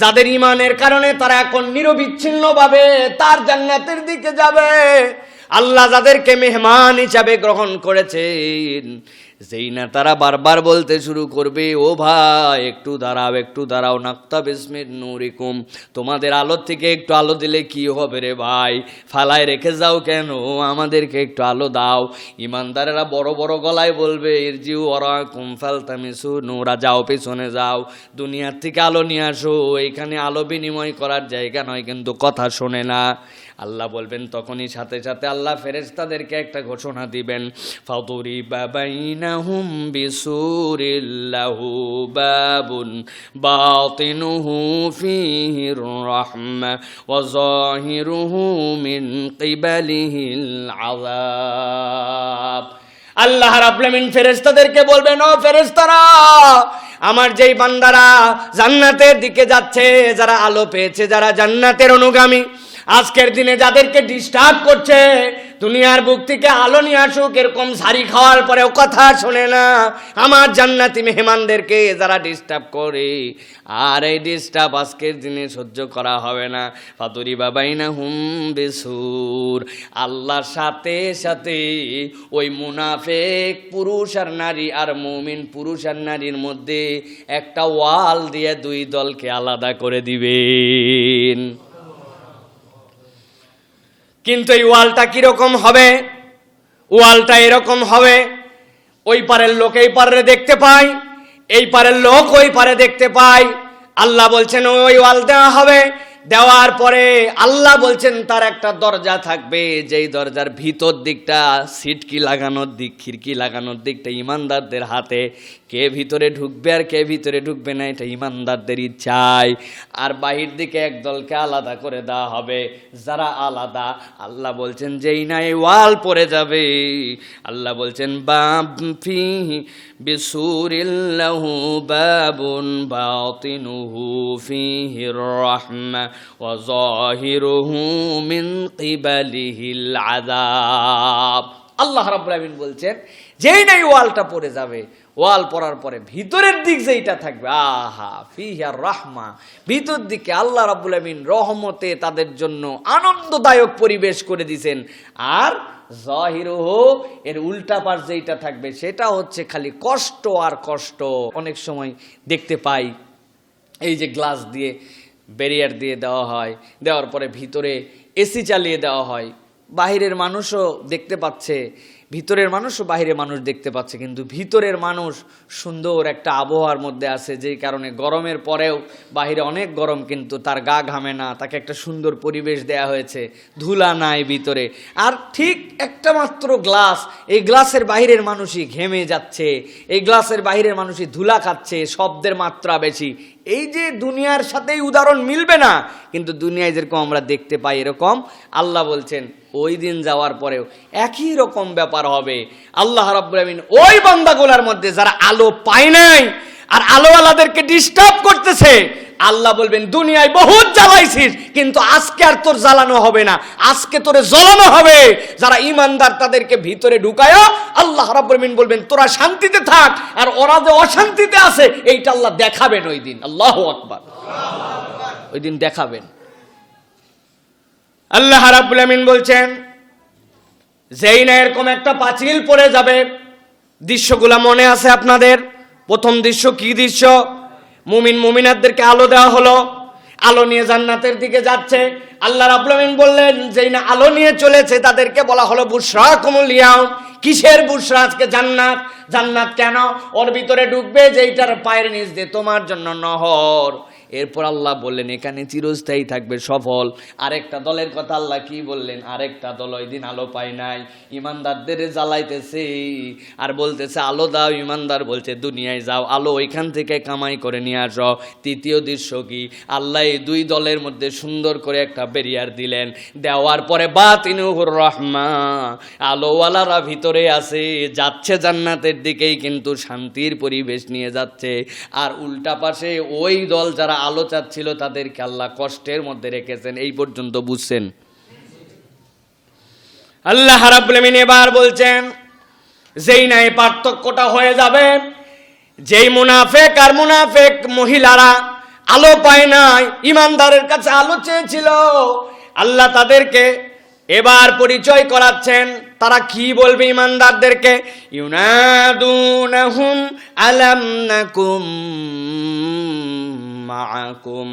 যাদের ঈমানের কারণে তারা এখন নিরবিচ্ছিন্নভাবে তার জান্নাতের দিকে যাবে। আল্লাহ যাদেরকে মেহমান হিসাবে গ্রহণ করেছেন, যেই না তারা বারবার বলতে শুরু করবে, ও ভাই একটু দাঁড়াও, নাক্তাবিস মিন নূরিকুম, তোমাদের আলো থেকে একটু আলো দিলে কি হবে রে ভাই, ফালায় রেখে যাও কেন, আমাদেরকে একটু আলো দাও। ইমানদারেরা বড় বড় গলায় বলবে, ইরজিউ ওয়ারাকুম ফালতামিসু নূরা, যাও পেছনে যাও, দুনিয়ার থেকে আলো নিয়ে আসো, এখানে আলো বিনিময় করার জায়গা নয়। কিন্তু কথা শোনে না। আল্লাহ বলবেন, তখনই সাথে সাথে আল্লাহ ফেরেশতাদেরকে একটা ঘোষণা দিবেন, ফাদুরিবা বাইনাহুম বিসুরিল লাহু বাবুন বাতিনুহু ফীহির রাহমা ওয়া যাহিরুহু মিন কিবালিহিল আযাব। আল্লাহ রাব্বুল আমিন ফেরেশতাদেরকে বলবেন, ও ফেরেশতারা, আমার যেই বান্দারা জান্নাতের দিকে যাচ্ছে, যারা আলো পেয়েছে, যারা জান্নাতের অনুগামী, আজকের দিনে যাদেরকে ডিস্টার্ব করছে, দুনিয়ার বুক থেকে আলো নিয়ে আসুক, এরকম ঝাড়ি খাওয়ার পরেও কথা শোনে না, আমার জান্নাতি মেহমানদেরকে যারা ডিস্টার্ব করে, আর এই ডিস্টার্ব আজকের দিনে সহ্য করা হবে না। ফাদুরিবা বাইনাহুম বিসুর, আল্লাহর সাথে সাথে ওই মুনাফিক পুরুষ আর নারী আর মুমিন পুরুষ আর নারীর মধ্যে একটা ওয়াল দিয়ে দুই দলকে আলাদা করে দিবেন। কিন্তু এই ওয়ালটা কিরকম হবে? ওয়ালটা এরকম হবে, ওই পারের লোক এই পারে দেখতে পায়, এই পারের লোক ওই পারে দেখতে পায়। আল্লাহ বলছেন ওই ওয়াল দেওয়া হবে, দেওয়ার পরে আল্লাহ বলছেন তার একটা দরজা থাকবে, যেই দরজার ভিতর দিকটা সিটকি লাগানোর দিক, খিড়কি লাগানোর দিকটা ইমানদারদের হাতে। কে ভিতরে ঢুকবে আর কে ভিতরে ঢুকবে না, এটা ইমানদারদের ইচ্ছায়। আর বাহির দিকে একদলকে আলাদা করে দেওয়া হবে, যারা আলাদা। আল্লাহ বলছেন যেই না এই ওয়াল পড়ে যাবে, আল্লাহ বলছেন বাব ফিহি বিসুরিল্লাহু বাবুন বাতিনুহু ফিহির রাহমা ওয়া যাহিরুহু মিন কিবালিহিল আযাব। আল্লাহ রাব্বুল আমিন বলছেন যেই নাই ওয়ালটা পড়ে যাবে, ওয়াল পড়ার পরে ভিতরের দিক যেইটা থাকবে, আহা ফিহার রাহমা, ভিতর দিকে আল্লাহ রাব্বুল আমিন রহমতে তাদের জন্য আনন্দদায়ক পরিবেশ করে দিয়েছেন। আর যাহিরুহু, এর উল্টা পাশ যেইটা থাকবে সেটা হচ্ছে খালি কষ্ট আর কষ্ট। অনেক সময় দেখতে পাই এই যে গ্লাস দিয়ে ব্যারিয়ার দিয়ে দেওয়া হয়, দেওয়ার পরে ভিতরে এসি চালিয়ে দেওয়া হয়, বাহিরের মানুষও দেখতে পাচ্ছে, ভিতরের মানুষও বাহিরের মানুষ দেখতে পাচ্ছে, কিন্তু ভিতরের মানুষ সুন্দর একটা আবহাওয়ার মধ্যে আছে, যেই কারণে গরমের পরেও বাহিরে অনেক গরম কিন্তু তার গা ঘামে না, তাকে একটা সুন্দর পরিবেশ দেয়া হয়েছে, ধুলা নাই ভিতরে। আর ঠিক একটা মাত্র গ্লাস, এই গ্লাসের বাহিরের মানুষই ঘেমে যাচ্ছে, এই গ্লাসের বাহিরের মানুষই ধুলা খাচ্ছে, শব্দের মাত্রা বেশি। এই যে দুনিয়ার সাথেই উদাহরণ মিলবে না, কিন্তু দুনিয়ায় যেরকম আমরা দেখতে পাই এরকম আল্লাহ বলছেন ওই দিন যাওয়ার পরেও একই রকম ব্যাপার হবে। আল্লাহ রাব্বুল আমিন ওই বান্দাগুলোর মধ্যে যারা আলো পায় নাই আর আলোওয়ালাদেরকে ডিস্টার্ব করতেছে, আল্লাহ বলবেন দুনিয়ায় বহুত জ্বালাইছিস, কিন্তু আজকে আর তোর জ্বালানো হবে না, আজকে তোরে জ্বলানো হবে। যারা ঈমানদার তাদেরকে ভিতরে ঢুকায় আল্লাহ রাব্বুল আমিন বলবেন তোরা শান্তিতে থাক, আর ওরা যে অশান্তিতে আছে এইটা আল্লাহ দেখাবেন ওই দিন। আল্লাহু আকবার, ওই দিন দেখাবেন। আল্লাহ রাব্বুল আমিন বলছেন যেই না এরকম একটা পাঁচিল পড়ে যাবে, দৃশ্যগুলা মনে আছে আপনাদের? প্রথম দৃশ্য কি দৃশ্য? মুমিন মুমিনাতদেরকে আলো দেওয়া হলো, আলো নিয়ে জান্নাতের দিকে যাচ্ছে। আল্লাহ রাব্বুল আমিন বললেন যেই না আলো নিয়ে চলেছে তাদেরকে বলা হলো বুশরাকুমুল ইয়াউম। কিসের বুশরা? আজকে জান্নাত। জান্নাত কেন? ওর ভিতরে ঢুকবে যেইটার পায়ের নিচ দিয়ে তোমার জন্য নহর। এরপর আল্লাহ বললেন এখানে চিরস্থায়ী থাকবে সফল। আরেকটা দলের কথা আল্লাহ কি বললেন? আরেকটা দল ওই দিন আলো পায় নাই, ইমানদারদের জ্বালাইতেছে আর বলতেছে আলো দাও। ইমানদার বলছে দুনিয়ায় যাও, আলো ওইখান থেকে কামাই করে নিয়ে আসো। তৃতীয় দৃশ্য কি? আল্লাহ এই দুই দলের মধ্যে সুন্দর করে একটা ব্যারিয়ার দিলেন, দেওয়ার পরে বাতিনুহুর রাহমা, আলোওয়ালারা ভিতরে আছে, যাচ্ছে জান্নাতের দিকেই, কিন্তু শান্তির পরিবেশ নিয়ে যাচ্ছে। আর উল্টা পাশে ওই দল যারা আলো চাচ্ছিল তাদেরকে আল্লাহ কষ্টের মধ্যে রেখেছেন। এই পর্যন্ত বুঝছেন? আল্লাহ রাব্বুল আমিন এবার বলছেন যেই না এই পার্থক্যটা হয়ে যাবে, যেই মুনাফিক আর মুনাফিক মহিলারা আলো পায় নাই, ইমানদারের কাছে আলো চেয়েছিল, আল্লাহ তাদেরকে এবার পরিচয় করাচ্ছেন। তারা কি বলবে ইমানদারদেরকে? ইউনাদুনাহুম আলাম নাকুম মাআকুম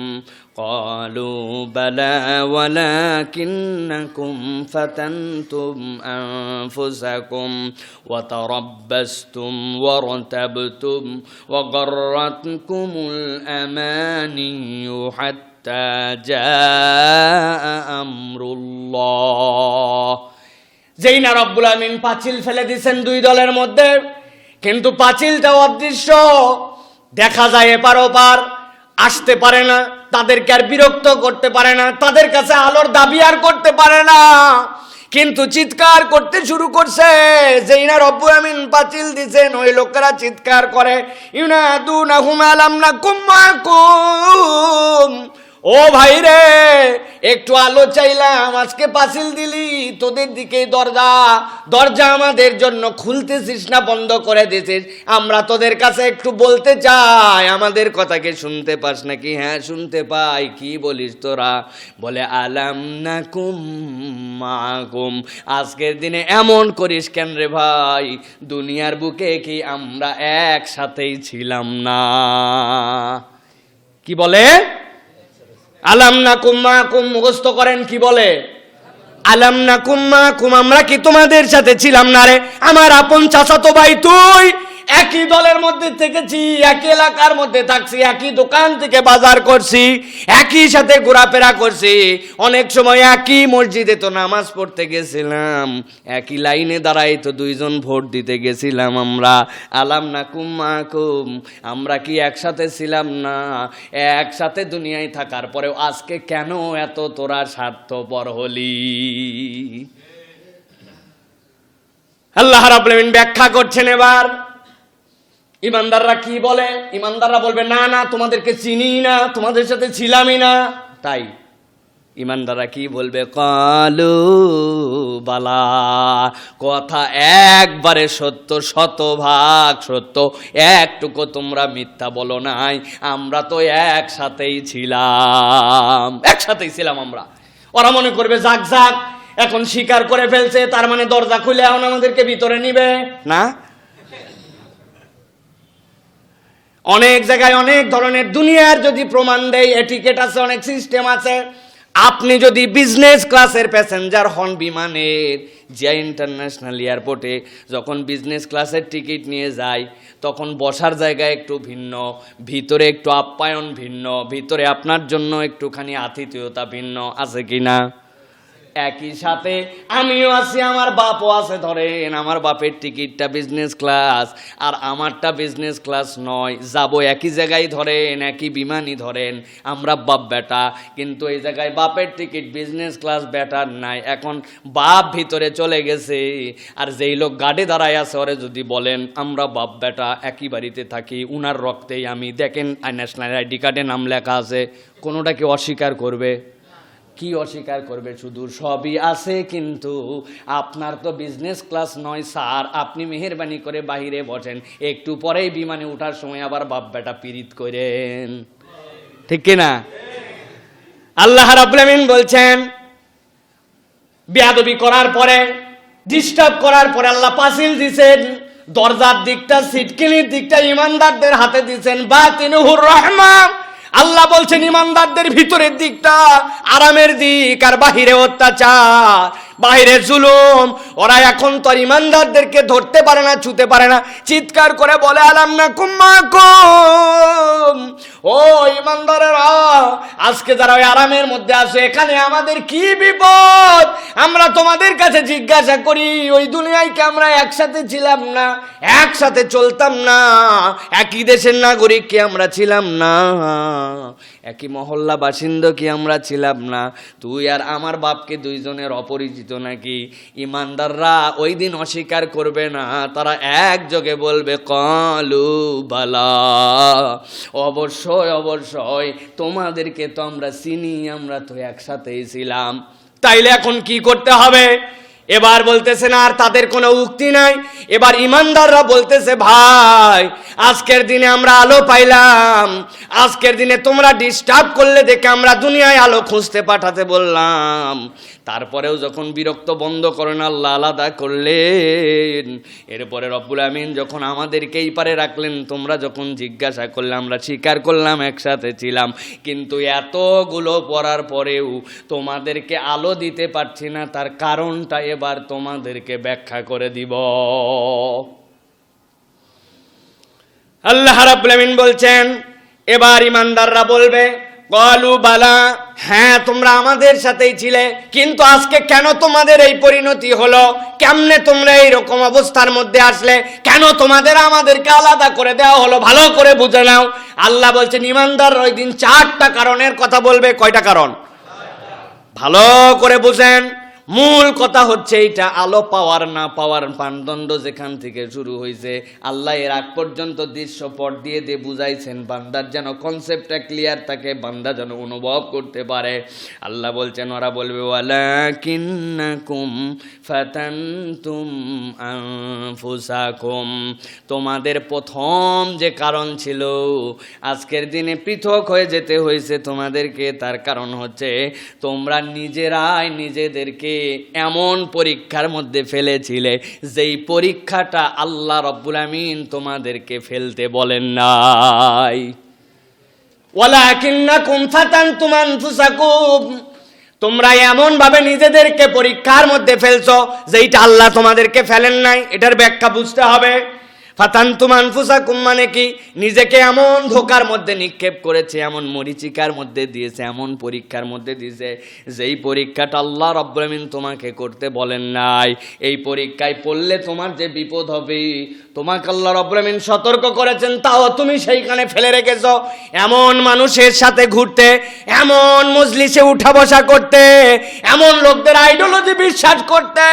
ক্বালু বালা ওয়ালাকিন্নাকুম ফাতানতুম আনফুসাকুম ওয়া তারাব্বাসতুম ওয়ারতাবতুম ওয়া গাররাতকুমুল আমানিয়্যু হাত্তা জাআ আমরুল্লাহ। যেই না রব্বুল আমিন পাঁচিল ফেলে দিয়েছেন দুই দলের মধ্যে, কিন্তু পাঁচিলটা অদৃশ্য, দেখা যায় এপার ওপার, আসতে পারে না, তাদেরকে আর বিরক্ত করতে পারে না, তাদের কাছে আলোর দাবি আর করতে পারে না, কিন্তু চিৎকার করতে শুরু করছে। যেই না রব্বুল আমিন পাঁচিল দিয়েছেন ওই লোকেরা চিৎকার করে ইউনাদুনাহুম আলাম নাকুম মাকুম, ও ভাই রে একটু আলো চাইলাম, আজকে পাঁচিল দিলি, তোদের দিকে দরজা আমাদের জন্য খুলতেছিস না, বন্ধ করে দিয়েছিস। আমরা তোদের কাছে একটু বলতে চাই, আমাদের কথাকে শুনতে পাস নাকি? হ্যাঁ শুনতে পাই। কি বলিস তোরা? বলে আলাম নাকুম মাকুম, আজকের দিনে এমন করিস কেন রে ভাই? দুনিয়ার বুকে কি আমরা একসাথেই ছিলাম না? কি বলে? আলাম নাকুম মাকুম, মুখস্থ করেন কি বলে? আলাম নাকুম মাকুম, আমরা কি তোমাদের সাথে ছিলাম না রে? আমার আপন চাচাতো ভাই তুই, একই দলের মধ্যে থেকেছি, একই এলাকার মধ্যে থাকছি, একই দোকান থেকে বাজার করছি, একই সাথে ঘোরাফেরা করছি, অনেক সময় একই মসজিদে তো নামাজ পড়তে গেছিলাম, একই লাইনে দাঁড়াই তো দুইজন ভোট দিতে গেছিলাম আমরা। আলাম নাকুম মাকুম, আমরা কি একসাথে ছিলাম না? একসাথে দুনিয়ায় থাকার পরেও আজকে কেন এত তোরা স্বার্থপর হলি? আল্লাহ রাব্বুল আমিন ব্যাখ্যা করছেন এবার। ইমানদাররা কি বলে? ইমানদাররা বলবে না না, তোমাদেরকে চিনি না, তোমাদের সাথে ছিলামই না। তাই ইমানদাররা কি বলবে? কালু বালা, কথা একবারে সত্য, শতভাগ সত্য, একটুকু তোমরা মিথ্যা বলো নাই, আমরা তো একসাথেই ছিলাম, একসাথেই ছিলাম আমরা। ওরা মনে করবে যাক যাক এখন স্বীকার করে ফেলছে, তার মানে দরজা খুলে এখন আমাদেরকে ভিতরে নিবে না। অনেক জায়গায় অনেক ধরনের দুনিয়ার যদি প্রমাণ দেয়, এটিকেট আছে, অনেক সিস্টেম আছে, আপনি যদি বিজনেস ক্লাসের প্যাসেঞ্জার হন বিমানের, জিয়া ইন্টারন্যাশনাল এয়ারপোর্টে যখন বিজনেস ক্লাসের টিকিট নিয়ে যায় তখন বসার জায়গা একটু ভিন্ন, ভিতরে একটু আপ্যায়ন ভিন্ন, ভিতরে আপনার জন্য একটুখানি আতিথেয়তা ভিন্ন, আছে কি না? একই সাথে আমিও আছি, আমার বাপও আছে। ধরেন আমার বাপের টিকিটটা বিজনেস ক্লাস আর আমারটা বিজনেস ক্লাস নয়, যাব একই জায়গায়, ধরেন একই বিমানই, ধরেন আমরা বাপ বেটা, কিন্তু এই জায়গায় বাপের টিকিট বিজনেস ক্লাস বেটার নাই। এখন বাপ ভিতরে চলে গেছে আর যেই লোক গাড়ি দাঁড়ায় আছে ওরে যদি বলেন আমরা বাপ বেটা একই বাড়িতে থাকি, উনার রক্তেই আমি, দেখেন ন্যাশনাল আইডি কার্ডে নাম লেখা আছে, কোনোটা কি অস্বীকার করবে? কি অস্বীকার করবে? শুধু সবই আছে, কিন্তু আপনার তো বিজনেস ক্লাস নয় স্যার, আপনি মেহেরবানি করে বাহিরে বসেন, একটু পরেই বিমানে ওঠার সময় আবার বাপ বেটা পীড়িত করেন, ঠিক কিনা? আল্লাহ রাব্বুল আমিন বলছেন বেয়াদবি করার পরে, ডিস্টার্ব করার পরে আল্লাহ পাসিল দিছেন, দরজার দিকটা, সিটকিনির দিকটা ইমানদারদের হাতে দিছেন, বাতিনুহুর রাহমা। আল্লাহ বলছেন ইমানদারদের ভিতরের দিকটা আরামের দিক, আর বাহিরে অত্যাচার, বাহিরে জুলুম। ওরা এখন তো ইমানদারদেরকে ধরতে পারে না, ছুতে পারে না, চিৎকার করে বলে আলাম না কুম্মাকুম, ও ইমানদারেরা আজকে যারা ওই আরামের মধ্যে আছে, এখানে আমাদের কি বিপদ? আমরা তোমাদের কাছে জিজ্ঞাসা করি, ওই দুনিয়ায় কি আমরা একসাথে ছিলাম না, একসাথে চলতাম না, একই দেশের নাগরিক কি আমরা ছিলাম না, একই মহল্লা বাসিন্দা কি আমরা ছিলাম না? তুই আর আমার বাপকে দুইজনের অপরিচিত নাকি? ইমানদাররা ওই দিন অস্বীকার করবে না, তারা একযোগে বলবে ক্বালু বালা, অবশ্যই অবশ্যই তোমাদেরকে তো আমরা চিনি, আমরা তো একসাথেই ছিলাম। তাইলে এখন কি করতে হবে? এবার বলতেছে না, আর তাদের কোনো উক্তি নাই। এবার ইমানদাররা বলতেছে ভাই আজকের দিনে আমরা আলো পাইলাম, আজকের দিনে তোমরা ডিস্টার্ব করলে দেখে আমরা দুনিয়ায় আলো খুঁজতে পাঠাতে বললাম, তারপরেও যখন বিরক্ত বন্ধ করেন আল্লাহ আলাদা করলেন, এরপরে রব্বুল আমিন যখন আমাদেরকে এই পারে রাখলেন, তোমরা যখন জিজ্ঞাসা করলে আমরা স্বীকার করলাম একসাথে ছিলাম, কিন্তু এতগুলো পড়ার পরেও তোমাদেরকে আলো দিতে পারছি না, তার কারণটা এবার তোমাদেরকে ব্যাখ্যা করে দিব। আল্লাহ রাব্বুল আমিন বলছেন এবার ইমানদাররা বলবে ক্বালু বালা, হ্যাঁ তোমরা আমাদের সাথেই ছিলে, কিন্তু আজকে কেন তোমাদের এই পরিণতি হলো? কেমনে তোমরা এইরকম অবস্থার মধ্যে আসলে? কেন তোমাদের আমাদেরকে আলাদা করে দেওয়া হলো? ভালো করে বুঝে নাও। আল্লাহ বলছেন ইমানদার ওই দিন 4টা কারণের কথা বলবে। কয়টা কারণ? ভালো করে বুঝেন। মূল কথা হচ্ছে এইটা, আলো পাওয়ার না পাওয়ার মানদণ্ড যেখান থেকে শুরু হয়েছে, আল্লাহ এর আগ পর্যন্ত দৃশ্যপট দিয়ে দিয়ে বুঝাইছেন, বান্দার যেন কনসেপ্টটা ক্লিয়ার থাকে, বান্দা যেন অনুভব করতে পারে। আল্লাহ বলছেন ওরা বলবে ওয়ালাকিন্নাকুম ফাতানতুম আনফুসাকুম, তোমাদের প্রথম যে কারণ ছিল আজকের দিনে পৃথক হয়ে যেতে হয়েছে তোমাদেরকে, তার কারণ হচ্ছে তোমরা নিজেরাই নিজেদেরকে এমন পরীক্ষার মধ্যে ফেলেছিলে যেই পরীক্ষাটা আল্লাহ রাব্বুল আমিন তোমাদেরকে ফেলতে বলেন নাই। ওয়ালাকিন্নাকুম ফাতানতুম আনফুসাকুম, তোমরা এমন ভাবে নিজেদেরকে পরীক্ষার মধ্যে ফেলছো যেইটা আল্লাহ তোমাদেরকে ফেলেন নাই। এটার ব্যাখ্যা বুঝতে হবে। ফাতানতুম আনফুসাকুম মানে কি? নিজেকে এমন ধোকার মধ্যে নিক্ষেপ করেছে, এমন মরিচিকার মধ্যে দিয়েছে, এমন পরীক্ষার মধ্যে দিয়েছে যেই পরীক্ষাটা আল্লাহ রাব্বুল আমিন তোমাকে করতে বলেন নাই। এই পরীক্ষায় পড়লে তোমার যে বিপদ হবে তোমাকে আল্লাহ রাব্বুল আমিন সতর্ক করেছেন, তাও তুমি সেইখানে ফেলে রেখেছো। এমন মানুষের সাথে ঘুরতে, এমন মজলিসে উঠা বসা করতে, এমন লোকদের আইডিওলজি বিশ্বাস করতে,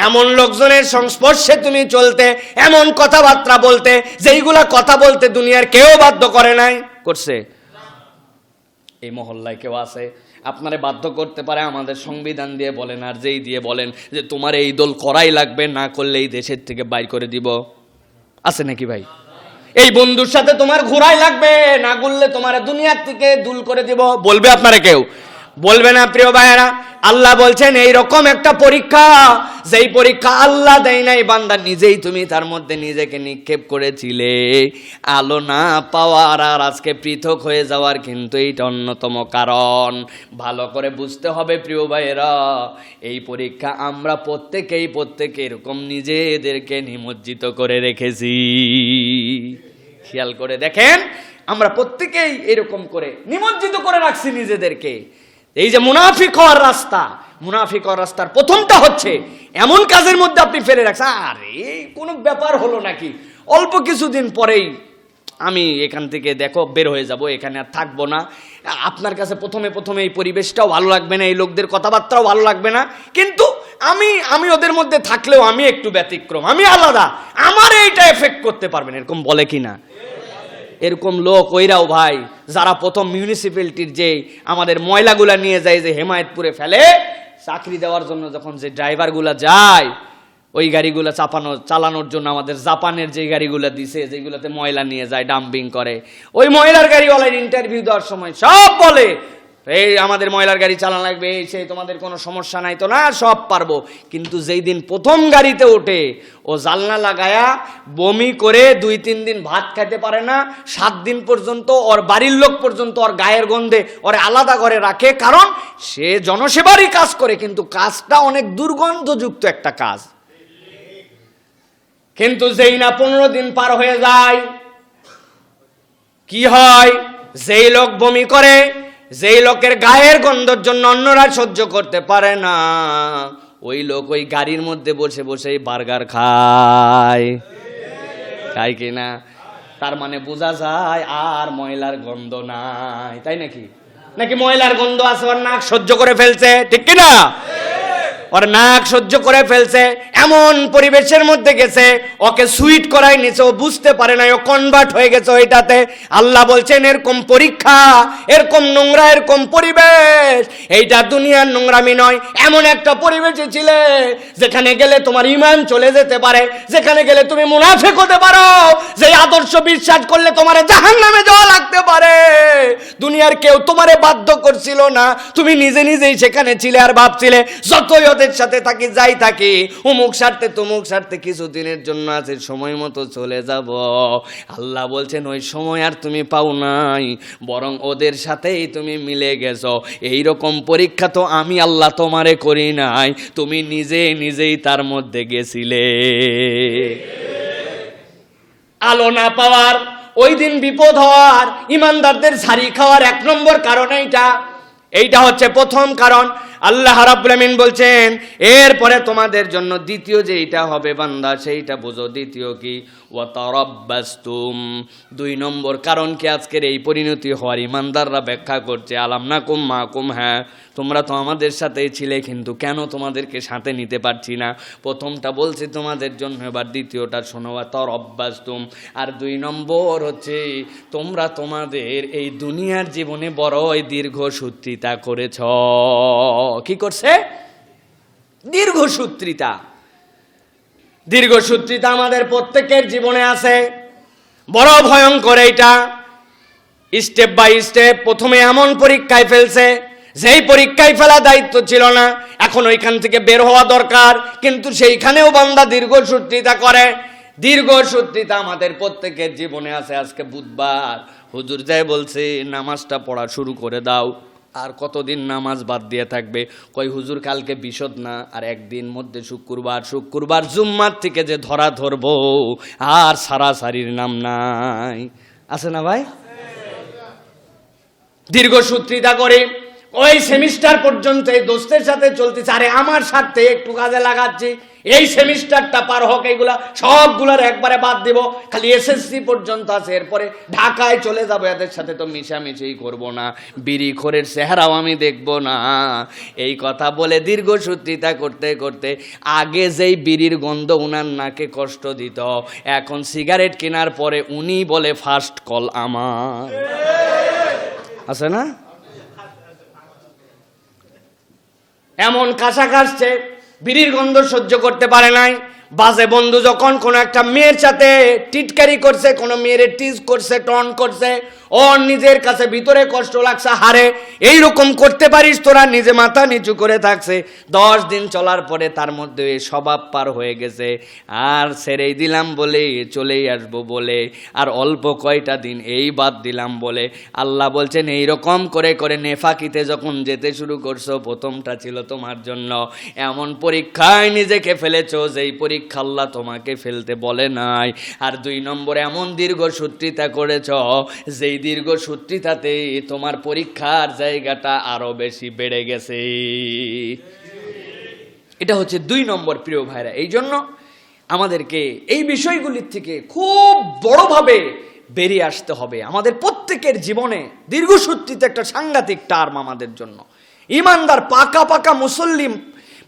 এমন লোকজনের সংস্পর্শে তুমি চলতে, এমন কথাবার্তা বলতে যেইগুলা কথা বলতে দুনিয়ার কেউ বাধ্য করে নাই। করছে? এই মহল্লায় কেউ আছে আপনারে বাধ্য করতে পারে? আমাদের সংবিধান দিয়ে বলেন আর যেই দিয়ে বলেন যে তোমার এই দল করাই লাগবে, না করলে এই দেশের থেকে বাইর করে দিব, আছে নাকি ভাই? এই বন্ধুর সাথে তোমার ঘোরাই লাগবে, না ঘুরলে তোমার দুনিয়ার থেকে দূর করে দিব, বলবে আপনারা কেউ? বলবে না প্রিয় ভাইয়েরা? আল্লাহ বলছেন এইরকম একটা পরীক্ষা, যেই পরীক্ষা আল্লাহ দেয় নাই, বান্দা নিজেই তুমি তার মধ্যে নিজেকে নিক্ষেপ করেছিলে। আলো না পাওয়ার আর আজকে পৃথক হয়ে যাওয়ার কিন্তু এইটা অন্যতম কারণ। ভালো করে বুঝতে হবে প্রিয় ভাইয়েরা, এই পরীক্ষা আমরা প্রত্যেকে এরকম নিজেদেরকে নিমজ্জিত করে রেখেছি। খেয়াল করে দেখেন, আমরা প্রত্যেকেই এরকম করে নিমজ্জিত করে রাখছি নিজেদেরকে। এই যে মুনাফিক হওয়ার রাস্তার প্রথমটা হচ্ছে এমন কাজের মধ্যে আপনি ফেলে রাখছেন, আরে কোনো ব্যাপার হলো নাকি, অল্প কিছুদিন পরেই আমি এখান থেকে দেখো বের হয়ে যাব, এখানে আর থাকবো না। আপনার কাছে প্রথমে এই পরিবেশটাও ভালো লাগবে না, এই লোকদের কথাবার্তাও ভালো লাগবে না, কিন্তু আমি ওদের মধ্যে থাকলেও আমি একটু ব্যতিক্রম, আমি আলাদা, আমার এইটা এফেক্ট করতে পারবেন, এরকম বলে কি না? এরকম লোক ওইরাও ভাই, যারা প্রথম মিউনিসিপ্যালিটির যে আমাদের ময়লাগুলা নিয়ে যায় যে হেমায়েতপুরে ফেলে, চাকরি দেওয়ার জন্য যখন যে ড্রাইভারগুলা যায় ওই গাড়িগুলা চালানোর জন্য আমাদের জাপানের যে গাড়িগুলা দিছে, যেগুলোতে ময়লা নিয়ে যায় ডাম্পিং করে, ওই ময়লার গাড়িওয়ালার ইন্টারভিউ দেওয়ার সময় সব বলে এই আমাদের ময়লার গাড়ি চালানো লাগবে, এই সেই, তোমাদের কোনো সমস্যা নাই তো? না, সব পারবো। কিন্তু যেই দিন প্রথম গাড়িতে ওঠে ও জালনা লাগায়া বমি করে 2-3 দিন ভাত খেতে পারে না, 7 দিন পর্যন্ত ওর বাড়ির লোক পর্যন্ত ওর গায়ের গন্ধে ওরে আলাদা করে রাখে, কারণ সে জনসেবারই কাজ করে, কিন্তু কাজটা অনেক দুর্গন্ধযুক্ত একটা কাজ। কিন্তু যেই না 15 দিন পার হয়ে যায়, কি হয়? যেই লোক বমি করে, যেই লোকের গায়ের গন্ধের জন্য অন্যরা সহ্য করতে পারে না, ওই লোক ওই গাড়ির মধ্যে বসে বসে বার্গার খায় কিনা? তার মানে বোঝা যায় আর ময়লার গন্ধ নাই, তাই নাকি ময়লার গন্ধ আছে, ওর নাক সহ্য করে ফেলছে, ঠিক কিনা? ওর নাক সহ্য করে ফেলছে, এমন পরিবেশের মধ্যে গেছে, ওকে সুইট করাই নিছে, ও বুঝতে পারে না, ও কনভার্ট হয়ে গেছে ওইটাতে। আল্লাহ বলছেন এরকম পরীক্ষা, এরকম নোংরা, এরকম পরিবেশ, এইটা দুনিয়ার নোংরামি নয়, এমন একটা পরিবেশে ছিলে যেখানে গেলে তোমার ঈমান চলে যেতে পারে, যেখানে গেলে তুমি মুনাফিক হতে পারো, যে আদর্শ বিশ্বাস করলে তোমার জাহান্নামে যাওয়া লাগতে পারে। দুনিয়ার কেউ তোমারে বাধ্য করছিল না, তুমি নিজেই সেখানে ছিলে আর ভাবছিলে যতই ওদের সাথে থাকি, যাই থাকি, অমুক স্বার্থে তমুক স্বার্থে কিছুদিনের জন্য আছে, সময় মতো চলে যাব। আল্লাহ বলছেন ওই সময় আর তুমি পাও নাই, বরং ওদের সাথেই তুমি মিলে গেছো। এইরকম পরীক্ষা তো আমি আল্লাহ তোমারে করি নাই, তুমি নিজেই তার মধ্যে গেছিলে। আলো না পাওয়ার, ওই দিন বিপদ হওয়ার, ইমানদারদের ঝাড়ি খাওয়ার 1 নম্বর কারণ এইটা হচ্ছে প্রথম কারণ। আল্লাহ রাব্বুল আমিন বলছেন এরপরে তোমাদের জন্য দ্বিতীয় যে এইটা হবে বান্দা, সেইটা বুঝো। দ্বিতীয় কি? ওয়া তারাব্বাসতুম, 2 নম্বর কারণ কি আজকের এই পরিণতি হওয়ার? ইমানদাররা ব্যাখ্যা করছে আলাম নাকুম মাকুম, হ্যাঁ তোমরা তো আমাদের সাথেই ছিলে, কিন্তু কেন তোমাদেরকে সাথে নিতে পারছি না? প্রথমটা বলছি তোমাদের জন্য, এবার দ্বিতীয়টা শোনো। ওয়া তারাব্বাসতুম, আর 2 নম্বর হচ্ছে তোমরা তোমাদের এই দুনিয়ার জীবনে বড়ই দীর্ঘসূত্রিতা করেছ। কি করছে? দীর্ঘসূত্রিতা আমাদের প্রত্যেকের জীবনে আছে, বড় ভয়ঙ্কর। এইটা স্টেপ বাই স্টেপ প্রথমে এমন পরীক্ষায় ফেলছে, যেই পরীক্ষায় ফেলা দায়িত্ব ছিল না, এখন ওইখান থেকে বের হওয়া দরকার, কিন্তু সেইখানেও বান্দা দীর্ঘসূত্রিতা করে। দীর্ঘসূত্রিতা আমাদের প্রত্যেকের জীবনে আছে। আজকে বুধবার, হুজুর যাই বলছে নামাজটা পড়া শুরু করে দাও। আর কতদিন নামাজ বাদ দিয়ে থাকবে? কই হুজুর কালকে বিশদ না, আর একদিন মধ্যে শুক্রবার জুম্মার থেকে যে ধরবো, আর সারাসারির নাম নাই, আছে না ভাই? দীর্ঘসূত্রিতা করে ওই সেমিস্টার পর্যন্ত এই দোস্তের সাথে চলতেছে, আরে আমার স্বার্থে একটু কাজে লাগাচ্ছি, এই সেমিস্টারটা পার হোক, এইগুলা সবগুলার একবারে বাদ দিব, খালি এসএসসি পর্যন্ত আছে, এরপরে ঢাকায় চলে যাবো, এদের সাথে তো মিশামিশি করব না, বিড়িখোরের চেহারাও আমি দেখব না। এই কথা বলে দীর্ঘসূত্রিতা করতে করতে আগে যেই বিড়ির গন্ধ উনার নাকে কষ্ট দিত, এখন সিগারেট কেনার পরে উনি বলে ফার্স্ট কল আমার, আছে না? এমন কাঁচা কাশছে, বিড়ির গন্ধ সহ্য করতে পারে নাই, বাজে বন্ধু যখন কোনো একটা মেয়ের সাথে টিটকারি করছে, কোনো মেয়ের টিজ করছে, টন করছে, ওর নিজের কাছে ভিতরে কষ্ট লাগছে, হারে এইরকম করতে পারিস তোরা, নিজে মাথা নিচু করে থাকছে। 10 দিন চলার পরে তার মধ্যে স্বভাব পার হয়ে গেছে, আর ছেড়েই দিলাম বলে, চলেই আসবো বলে, আর অল্প কয়টা দিন এই বাদ দিলাম বলে। আল্লাহ বলছেন এইরকম করে করে নেফাকিতে যখন যেতে শুরু করছো, প্রথমটা ছিল তোমার জন্য এমন পরীক্ষায় নিজেকে ফেলেছো যেই পরীক্ষা আল্লাহ তোমাকে ফেলতে বলে নাই। আর 2 নম্বরে এমন দীর্ঘ সূত্রিতা করেছ যেই দীর্ঘ সূত্রিতাতে তোমার পরীক্ষার জায়গাটা আরো বেশি বেড়ে গেছে। এটা হচ্ছে 2 নম্বর প্রিয় ভাইরা। এই জন্য আমাদেরকে এই বিষয়গুলির থেকে খুব বড়ভাবে বেরিয়ে আসতে হবে। আমাদের প্রত্যেকের জীবনে দীর্ঘসূত্রিতা একটা সাংঘাতিক টার্ম আমাদের জন্য। ইমানদার পাকা পাকা মুসল্লিম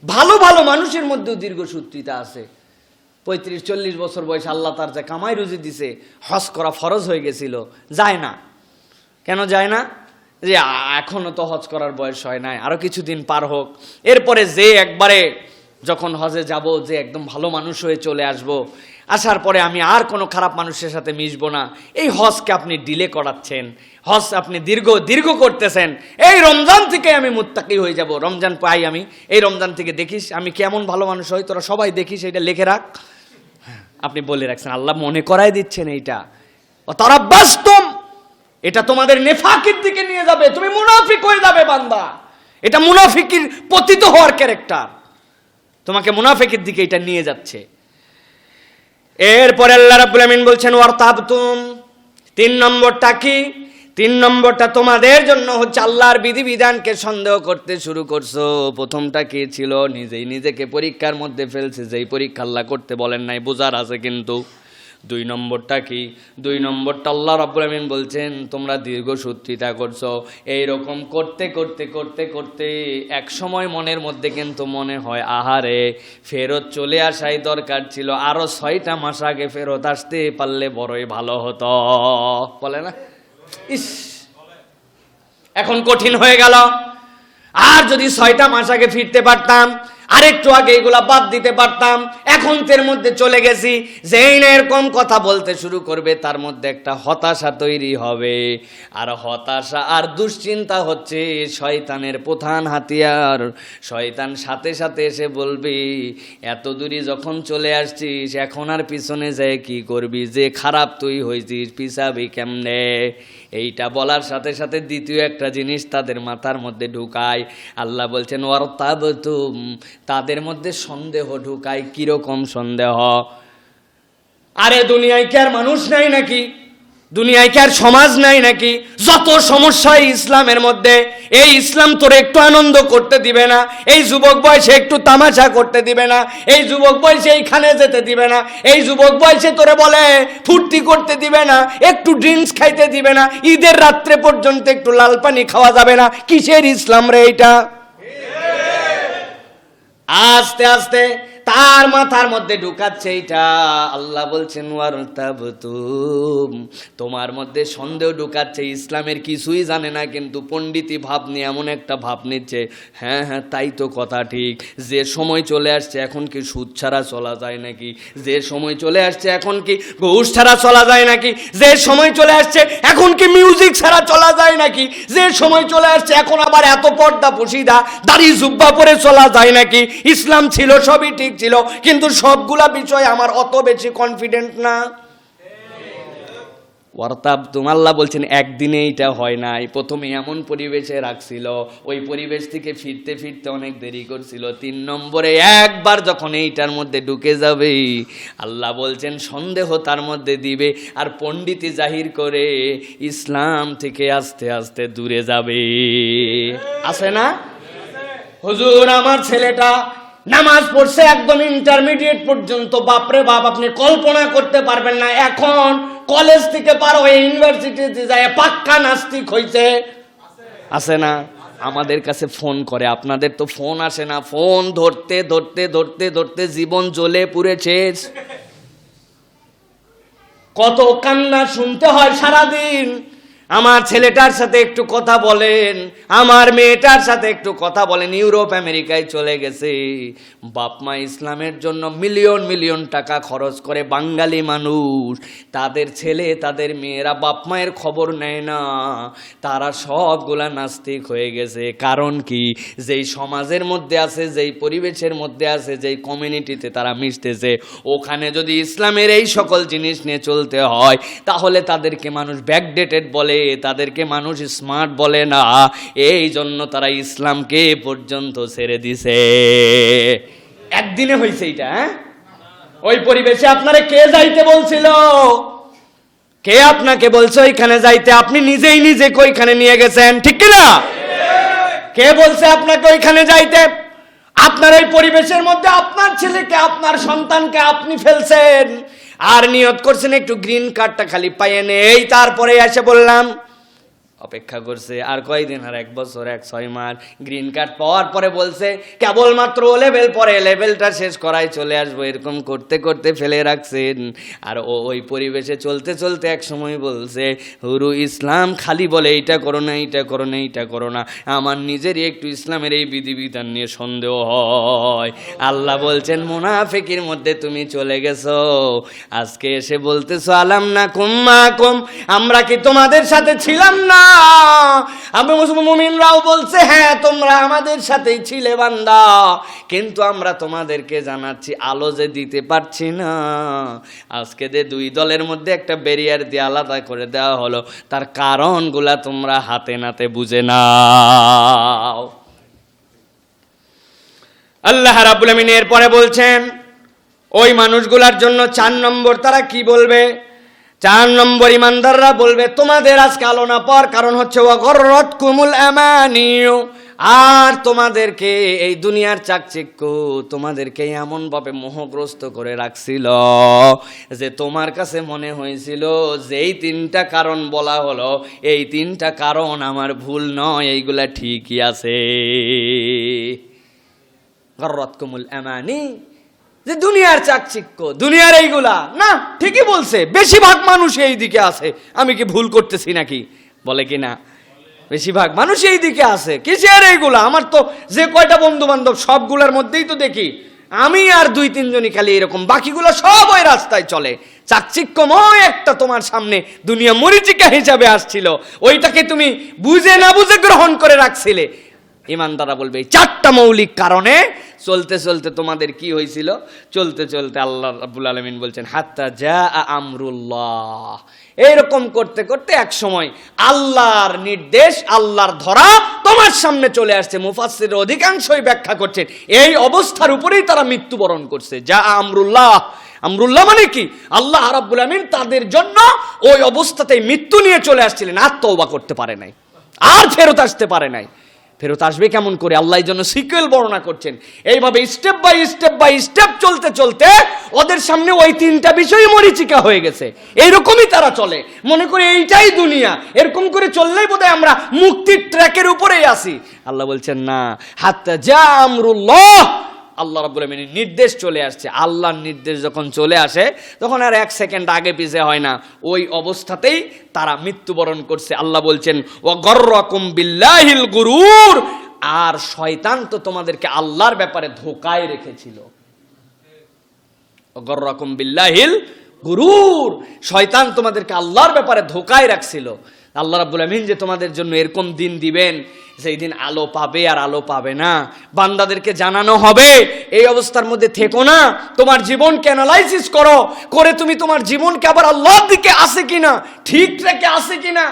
ভালো ভালো মানুষের মধ্যেও দীর্ঘসূত্রিতা আছে। 35-40 বছর বয়স আল্লাহ তার যা কামাই রুজি দিছে, হজ করা ফরজ হয়ে গেছিল, যায় না। কেন যায় না? যে এখনো তো হজ করার বয়স হয় নাই, আরো কিছুদিন পার হোক, এরপরে যে একবারে যখন হজে যাব, যে একদম ভালো মানুষ হয়ে চলে আসব, আসার পরে আমি আর কোনো খারাপ মানুষের সাথে মিশবো না। এই হজকে আপনি ডিলে করাচ্ছেন, হজ আপনি দীর্ঘ করতেছেন। এই রমজান থেকে আমি মুত্তাকি হয়ে যাব, রমজান পাই আমি, এই রমজান থেকে দেখিস আমি কেমন ভালো মানুষ হই, তোরা সবাই দেখিস, এটা লিখে রাখ। আপনি বলে রাখছেন, আল্লাহ মনে করাই দিচ্ছেন এইটা। ও তারা বাস্তব, এটা তোমাদের নেফাকির দিকে নিয়ে যাবে, তুমি মুনাফিক হয়ে যাবে বান্দা। এটা মুনাফিকের পতিত হওয়ার ক্যারেক্টার, তোমাকে মুনাফিকের দিকে এটা নিয়ে যাচ্ছে। এরপরে আল্লাহ রাব্বুল আমিন বলছেন ওয়ারতাবতুম। 3 নম্বরটা কি? 3 নম্বরটা তোমাদের জন্য হচ্ছে আল্লাহর বিধিবিধানকে সন্দেহ করতে শুরু করছো। প্রথমটা কি ছিল? নিজেই নিজেকে পরীক্ষার মধ্যে ফেলছে, যেই পরীক্ষা আল্লাহ করতে বলেন নাই, বোঝার আছে কিন্তু। 2 নম্বরটা কি? 2 নম্বরটা আল্লাহ রাব্বুল আমিন বলছেন তোমরা দীর্ঘসূত্রিতা করছো। এইরকম করতে করতে করতে করতে এক সময় মনের মধ্যে কিন্তু মনে হয় আহারে ফেরত চলে আসাই দরকার ছিল, আরো 6টা মাস আগে ফেরত আসতে পারলে বড়ই ভালো হতো, বলে না? ইস, এখন কঠিন হয়ে গেল। আর যদি 6টা মাস আগে ফিরতে পারতাম, আরেকটু আগে এগুলা বাদ দিতে পারতাম। এখন এর মধ্যে চলে গেছি, যেই না এরকম কথা বলতে শুরু করবে তার মধ্যে একটা হতাশা তৈরি হবে। আর হতাশা আর দুশ্চিন্তা হচ্ছে শয়তানের প্রধান হাতিয়ার। শয়তান সাথে সাথে এসে বলবে এত দূরে যখন চলে আসছিস, এখন আর পিছনে যায় কি করবি? যে খারাপ তুই হয়েছিস, পিছাবি কেমনে? এইটা বলার সাথে সাথে দ্বিতীয় একটা জিনিস তাদের মাথার মধ্যে ঢুকায়। আল্লাহ বলছেন ওয়ারতাবতুম, তাদের মধ্যে সন্দেহ ঢুকায়। কিরকম সন্দেহ? আরে দুনিয়ায় কি আর মানুষ নাই নাকি? দুনিয়ায় কি আর সমাজ নাই নাকি? যত সমস্যা ইসলামের মধ্যে, এই ইসলাম তোরে একটু আনন্দ করতে দিবে না, এই যুবক বয়সে একটু তামাশা করতে দিবে না, এই যুবক বয়সে এইখানে যেতে দিবে না, এই যুবক বয়সে তোরে বলে ফুর্তি করতে দিবে না, একটু ড্রিঙ্কস খাইতে দিবে না, ঈদের রাত্রে পর্যন্ত একটু লাল পানি খাওয়া যাবে না। কিসের ইসলাম রে এইটা? আস্তে আস্তে তার মাথার মধ্যে ঢুকাচ্ছে এইটা। আল্লাহ বলছেন ওয়ারতাবতুম, তোমার মধ্যে সন্দেহ ঢুকাচ্ছে। ইসলামের কিছুই জানে না, কিন্তু পণ্ডিতি ভাব নিয়ে এমন একটা ভাব নিচ্ছে, হ্যাঁ হ্যাঁ তাই তো কথা ঠিক। যে সময় চলে আসছে এখন কি সুদ ছাড়া চলা যায় নাকি? যে সময় চলে আসছে এখন কি ঘুষ ছাড়া চলা যায় নাকি? যে সময় চলে আসছে এখন কি মিউজিক ছাড়া চলা যায় নাকি? যে সময় চলে আসছে এখন আবার এত পর্দা পুশিদা দাড়ি জুব্বা পরে চলা যায় নাকি? ইসলাম ছিল, সবই ঠিক ছিল, কিন্তু সবগুলা বিষয় আমার অত বেশি কনফিডেন্ট না। ওয়ারতাবতুম, আল্লাহ বলছেন একদিনে এইটা হয় নাই। প্রথমে এমন পরিবেশে রাখছিল, ওই পরিবেশ থেকে ফিরতে ফিরতে অনেক দেরি করছিল। 3 নম্বরে একবার যখন এইটার মধ্যে ঢুকে যাবে, আল্লাহ বলছেন সন্দেহ তার মধ্যে দিবে, আর পণ্ডিতি জাহির করে ইসলাম থেকে আস্তে আস্তে দূরে যাবে। আছে না? হুজুর আমার ছেলেটা নামাজ পড়ছে একদম ইন্টারমিডিয়েট পর্যন্ত, বাপরে বাপ, আপনি কল্পনা করতে পারবেন না। এখন কলেজ থেকে পার হয়ে ইউনিভার্সিটিতে যায় পাক্কা নাস্তিক হয়েছে। আছে না? আমাদের কাছে ফোন করে, আপনাদের তো ফোন আসে না। ফোন ধরতে ধরতে ধরতে ধরতে জীবন জ্বলে পুড়ে শেষ। কত কান্না শুনতে হয় সারাদিন। আমার ছেলেটার সাথে একটু কথা বলেন, আমার মেয়েটার সাথে একটু কথা বলেন। ইউরোপ আমেরিকায় চলে গেছে, বাপ মা ইসলামের জন্য মিলিয়ন মিলিয়ন টাকা খরচ করে বাঙালি মানুষ, তাদের ছেলে তাদের মেয়েরা বাপ মায়ের খবর নেয় না, তারা সবগুলা নাস্তিক হয়ে গেছে। কারণ কি? যেই সমাজের মধ্যে আছে, যেই পরিবেশের মধ্যে আছে, যেই কমিউনিটিতে তারা মিশতেছে, ওখানে যদি ইসলামের এই সকল জিনিস নিয়ে চলতে হয় তাহলে তাদেরকে মানুষ ব্যাকডেটেড বলে, তাদেরকে মানুষ স্মার্ট বলে না। এই জন্য তারা ইসলামকে পর্যন্ত ছেড়ে দিছে। একদিনে হয়েছে এটা? ওই পরিবেশে আপনারে কে যাইতে বলছিল? কে আপনাকে বলছে ওইখানে যাইতে? আপনি নিজেই নিজেকে ওইখানে নিয়ে গেছেন, ঠিক কিনা? কে বলছে আপনাকে ওইখানে যাইতে? আপনার এই পরিবেশের মধ্যে আপনার ছেলেকে, আপনার সন্তানকে আপনি ফেলছেন, আর নিয়ত করছেন একটু গ্রিন কার্ডটা খালি পাইয়ে নেই, তারপরে এসে বললাম। অপেক্ষা করছে আর কয়দিন, আর 1 বছর 6 মাস। গ্রিন কার্ড পাওয়ার পরে বলছে কেবলমাত্র লেভেল, পরে লেভেলটা শেষ করাই চলে আসবো। এরকম করতে করতে ফেলে রাখছেন। আর ওই পরিবেশে চলতে চলতে এক সময় বলছে হুরু ইসলাম খালি বলে এইটা করো না, এইটা করো না, এইটা করো না। আমার নিজেরই একটু ইসলামের এই বিধিবিধান নিয়ে সন্দেহ হয়। আল্লাহ বলছেন মুনাফিকের মধ্যে তুমি চলে গেছো, আজকে এসে বলতেছো আলাম না কুম্মাকুম, আমরা কি তোমাদের সাথে ছিলাম না? আমি মুমিনরাও বলছে হ্যাঁ তোমরা আমাদের সাথেই ছিলে বান্দা, কিন্তু আমরা তোমাদেরকে জানাচ্ছি আলো যে দিতে পারছি না। আজকে যে 2 দলের মধ্যে একটা ব্যারিয়ার দিয়ে আলাদা করে দেওয়া হলো, তার কারণগুলা তোমরা হাতে নাতে বুঝে নাও। আল্লাহ রাব্বুল আমিন এরপরে বলছেন ওই মানুষগুলার জন্য 4 নম্বর তারা কি বলবে? 4 নম্বর ইমানদাররা বলবে তোমাদের আজকে আলো না পাওয়ার কারণ হচ্ছে ওয়াগররাতকুমুল আমানিউ, আর তোমাদেরকে এই দুনিয়ার চাকচিক্য তোমাদেরকে এমনভাবে মোহগ্রস্ত করে রাখছিল যে তোমার কাছে মনে হয়েছিল যে এই 3টা কারণ বলা হলো, এই 3টা কারণ আমার ভুল নয়, এইগুলা ঠিকই আছে। গররাতকুমুল আমানি, যে দুনিয়ার চাকচিক্য, দুনিয়ার এইগুলা না, ঠিকই বলছে, বেশিরভাগ মানুষ এই দিকে আছে। আমি কি ভুল করতেছি নাকি? বলে কি না? বেশিরভাগ মানুষ এই দিকে আছে। কিসের এইগুলা? আমার তো যে কয়টা বন্ধু বান্ধব সবগুলার মধ্যেই তো দেখি আমি আর 2-3 জনই খালি এরকম, বাকিগুলো সব ওই রাস্তায় চলে। চাকচিক্যময় একটা তোমার সামনে দুনিয়া মরিচিকা হিসাবে আসছিল, ওইটাকে তুমি বুঝে না বুঝে গ্রহণ করে রাখছিলে। ইমানদাররা বলবে এই 4টা মৌলিক কারণে চলতে চলতে তোমাদের কি হয়েছিল? চলতে চলতে আল্লাহ রাব্বুল আলামিন বলছেন হাত্তা জা আমরুল্লাহ, এইরকম করতে করতে এক সময় আল্লাহর নির্দেশ, আল্লাহর ধরা তোমার সামনে চলে আসছে। মুফাসসির অধিকাংশই ব্যাখ্যা করছেন এই অবস্থার উপরেই তারা মৃত্যুবরণ করছে। যা আমরুল্লাহ, আমরুল্লাহ মানে কি? আল্লাহ রাব্বুল আমিন তাদের জন্য ওই অবস্থাতেই মৃত্যু নিয়ে চলে আসছিলেন, আর তওবা করতে পারে নাই, আর ফেরত আসতে পারে নাই। ফেরত আসবে কেমন করে? আল্লাহ এই জন্য সিকুয়েল বর্ণনা করছেন। এইভাবে step by step by step চলতে চলতে ওদের সামনে ওই 3টা বিষয় মরিচিকা হয়ে গেছে। এইরকমই তারা চলে, মনে করে এইটাই দুনিয়া, এরকম করে চললেই বোধহয় আমরা মুক্তির ট্র্যাকের উপরেই আসি। আল্লাহ বলছেন না, হাত্তা জা আমরুল্লাহ, আল্লাহ রাব্বুল আমিনের নির্দেশ চলে আসছে। আল্লাহর নির্দেশ যখন চলে আসে তখন আর 1 সেকেন্ড আগে পিছে হয় না, ওই অবস্থাতেই তারা মৃত্যুবরণ করছে। আল্লাহ বলছেন ওয়াগররাকুম বিল্লাহিল গুরুর, আর শয়তান তো তোমাদেরকে আল্লাহর ব্যাপারে ধোকায় রেখেছিল। ওয়াগররাকুম বিল্লাহিল গুরুর, শয়তান তোমাদেরকে আল্লাহর ব্যাপারে ধোকায় রাখছিল। আল্লাহ রাব্বুল আমিন যে তোমাদের জন্য এরকম দিন দিবেন, সেই দিন আলো পাবে আর আলো পাবে না, বান্দাদেরকে জানানো হবে এই অবস্থার মধ্যে থেকো না। তোমার জীবনকে অ্যানালাইসিস করো, করে তুমি তোমার জীবনকে আবার আল্লাহর দিকে আসে কিনা, ঠিক ট্র্যাকে আসে কিনা,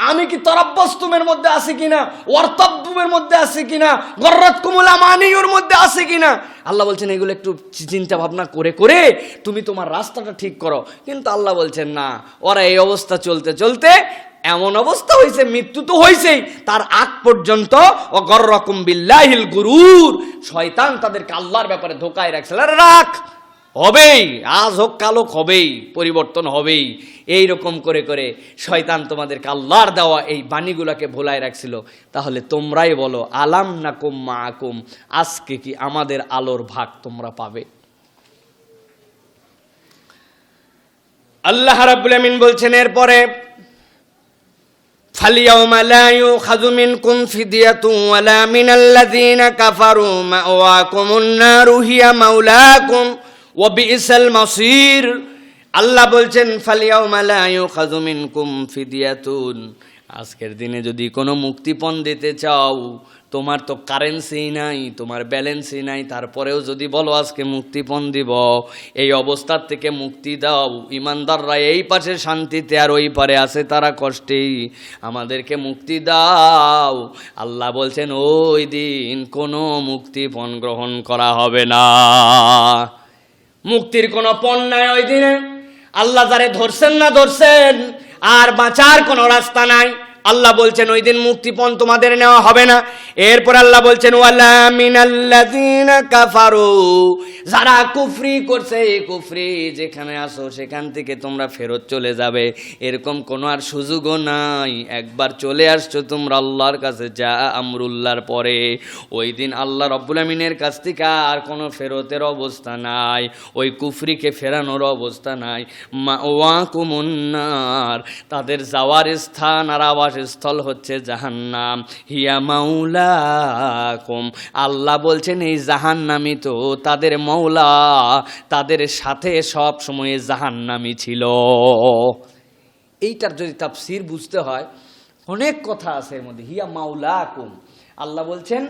আমি কি তরাব্বাস্তুমের মধ্যে আছে কিনা, ওয়ারতাবুমের মধ্যে আছে কিনা, গররাতকুমুল আমানির মধ্যে আছে কিনা। আল্লাহ বলছেন এগুলো একটু চিন্তা ভাবনা করে করে তুমি তোমার রাস্তাটা ঠিক করো। কিন্তু আল্লাহ বলছেন না, ওরা এই অবস্থা চলতে চলতে এমন অবস্থা হয়েছে, মৃত্যু তো হয়েছেই, তার আগ পর্যন্ত ওয়াগররাকুম বিল্লাহিল গুরুর, শয়তান তাদেরকে আল্লাহর ব্যাপারে ধোকায় রাখছিল। আরে রাখ, হবেই, আজ হোক কাল হোক হবেই, পরিবর্তন হবেই। এইরকম করে করে শয়তান তোমাদেরকে আল্লাহর দেওয়া এই বাণীগুলোকে ভোলায় রাখছিল। তাহলে তোমরাই বলো আলাম নাকুম মাআকুম, আজকে কি আমাদের আলোর ভাগ তোমরা পাবে? আল্লাহ রাব্বুল আমিন বলছেন এরপরে فَالْيَوْمَ لَا يُؤْخَذُ مِنْكُمْ فِدْيَةٌ وَلَا مِنَ الَّذِينَ كَفَرُوا مَأْوَاكُمُ النَّارُ هِيَ مَوْلَاكُمْ وَبِئْسَ الْمَصِيرُ। আল্লাহ বলছেন ফালিয়াউমা লা ইউখাযু মিনকুম ফিদিয়াতুন, আজকের দিনে যদি কোনো মুক্তিপণ দিতে চাও, তোমার তো কারেন্সি নাই, তোমার ব্যালেন্সই নাই, তারপরেও যদি বলো আজকে মুক্তিপণ দিব, এই অবস্থার থেকে মুক্তি দাও। ইমানদাররা এই পাশে শান্তিতে আর ওই পারে আছে তারা কষ্টেই, আমাদেরকে মুক্তি দাও। আল্লাহ বলছেন ওই দিন কোনো মুক্তিপণ গ্রহণ করা হবে না, মুক্তির কোনো পণ নাই ওই দিনে। আল্লাহ যারে ধরছেন না ধরছেন, আর বাঁচার কোনো রাস্তা নাই। আল্লাহ বলছেন ওই দিন মুক্তিপণ তোমাদের নেওয়া হবে না। এরপর আল্লাহ বলছেন ওয়ালা মিনাল্লাযিনা কাফারু, যারা কুফরি করছে, কুফরি যেখানে আসো সেখান থেকে তোমরা ফেরত চলে যাবে, এরকম কোনো আর সুযোগও নাই। একবার চলে আসছো তোমরা আল্লাহর কাছে, যা আমরুল্লাহর পরে, ওই দিন আল্লাহ রাব্বুল আমিনের কাছ থেকে আর কোনো ফেরতের অবস্থা নাই, ওই কুফরিকে ফেরানোর অবস্থা নাই। মাওয়াকুমুন নার, তাদের যাওয়ার স্থান আর স্থল হচ্ছে জাহান্নাম। হিয়া মাওলাকুম, আল্লাহ বলছেন এই জাহান্নামী তো তাদের মওলা, তাদের সাথে সব সময় জাহান্নামী ছিল। এইটার যদি তাফসীর বুঝতে হয় অনেক কথা আছে এর মধ্যে। হিয়া মাওলাকুম, আল্লাহ বলছেন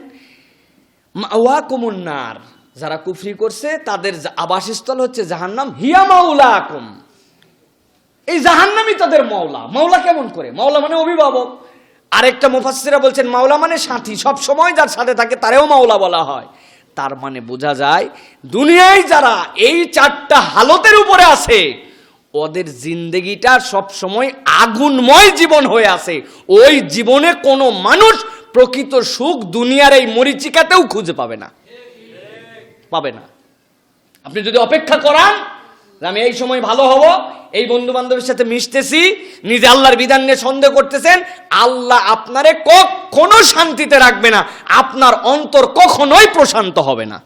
মাওয়াকুমুন নার, যারা কুফরি করছে তাদের আবাসস্থল হচ্ছে জাহান্নাম। হিয়া মাওলাকুম, এই জাহান্নামই তাদের মাওলা। মাওলা কেমন করে? মাওলা মানে অভিভাবক। আরেকটা মুফাসসিররা বলছেন মাওলা মানে সাথী, সব সময় যার সাথে থাকে তারেও মাওলা বলা হয়। তার মানে বোঝা যায় দুনিয়ায় যারা এই চারটা হালতের উপরে আছে, ওদের জিন্দেগিটা সব সময় আগুনময় জীবন হয়ে আছে। ওই জীবনে কোনো মানুষ প্রকৃত সুখ দুনিয়ার এই মরিচিকাতেও খুঁজে পাবে না, পাবে না। আপনি যদি অপেক্ষা করান আমি এই সময় ভালো হব, এই বন্ধু বান্ধবের সাথে মিশতেছি, নিজে আল্লাহর বিধান নিয়ে সন্দেহ করতেছেন, আল্লাহ আপনারে কখনো শান্তিতে রাখবে না, আপনার অন্তর কখনোই প্রশান্ত হবে না।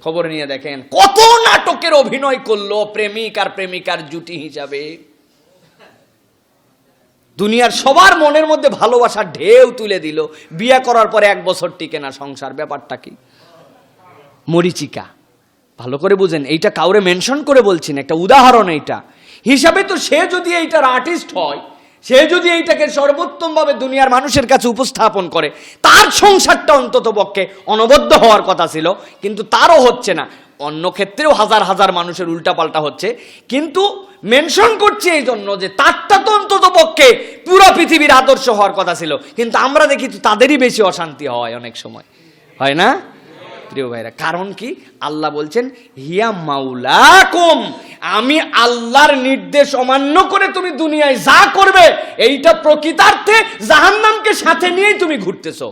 খবর নিয়ে দেখেন কত নাটকের অভিনয় করলো প্রেমিক আর প্রেমিকার জুটি হিসাবে। দুনিয়ার সবার মনের মধ্যে ভালোবাসার ঢেউ তুলে দিল, বিয়ে করার পরে 1 বছর টিকে না সংসার। ব্যাপারটা কি? মরিচিকা। ভালো করে বুঝেন, এইটা কাউরে মেনশন করে বলছি না, একটা উদাহরণ এইটা হিসাবে। তো সে যদি এইটার আর্টিস্ট হয়, সে যদি এইটাকে সর্বোত্তম ভাবে দুনিয়ার মানুষের কাছে উপস্থাপন করে, তার সংসারটা অন্তত পক্ষে অনবদ্য হওয়ার কথা ছিল, কিন্তু তারও হচ্ছে না। অন্য ক্ষেত্রেও হাজার হাজার মানুষের উল্টাপাল্টা হচ্ছে, কিন্তু মেনশন করছি এই জন্য যে তারটা তো অন্তত পক্ষে পুরো পৃথিবীর আদর্শ হওয়ার কথা ছিল, কিন্তু আমরা দেখি তো তাদেরই বেশি অশান্তি হয় অনেক সময়, হয় না প্রিয় ভাইরা? কারণ কি? আল্লাহ বলছেন হিয়া মাওলাকুম, আমি আল্লাহর নির্দেশ অমান্য করে তুমি দুনিয়ায় যা করবে, এইটা প্রকৃতার্থে জাহান্নামকে সাথে নিয়েই তুমি ঘুরতেছো।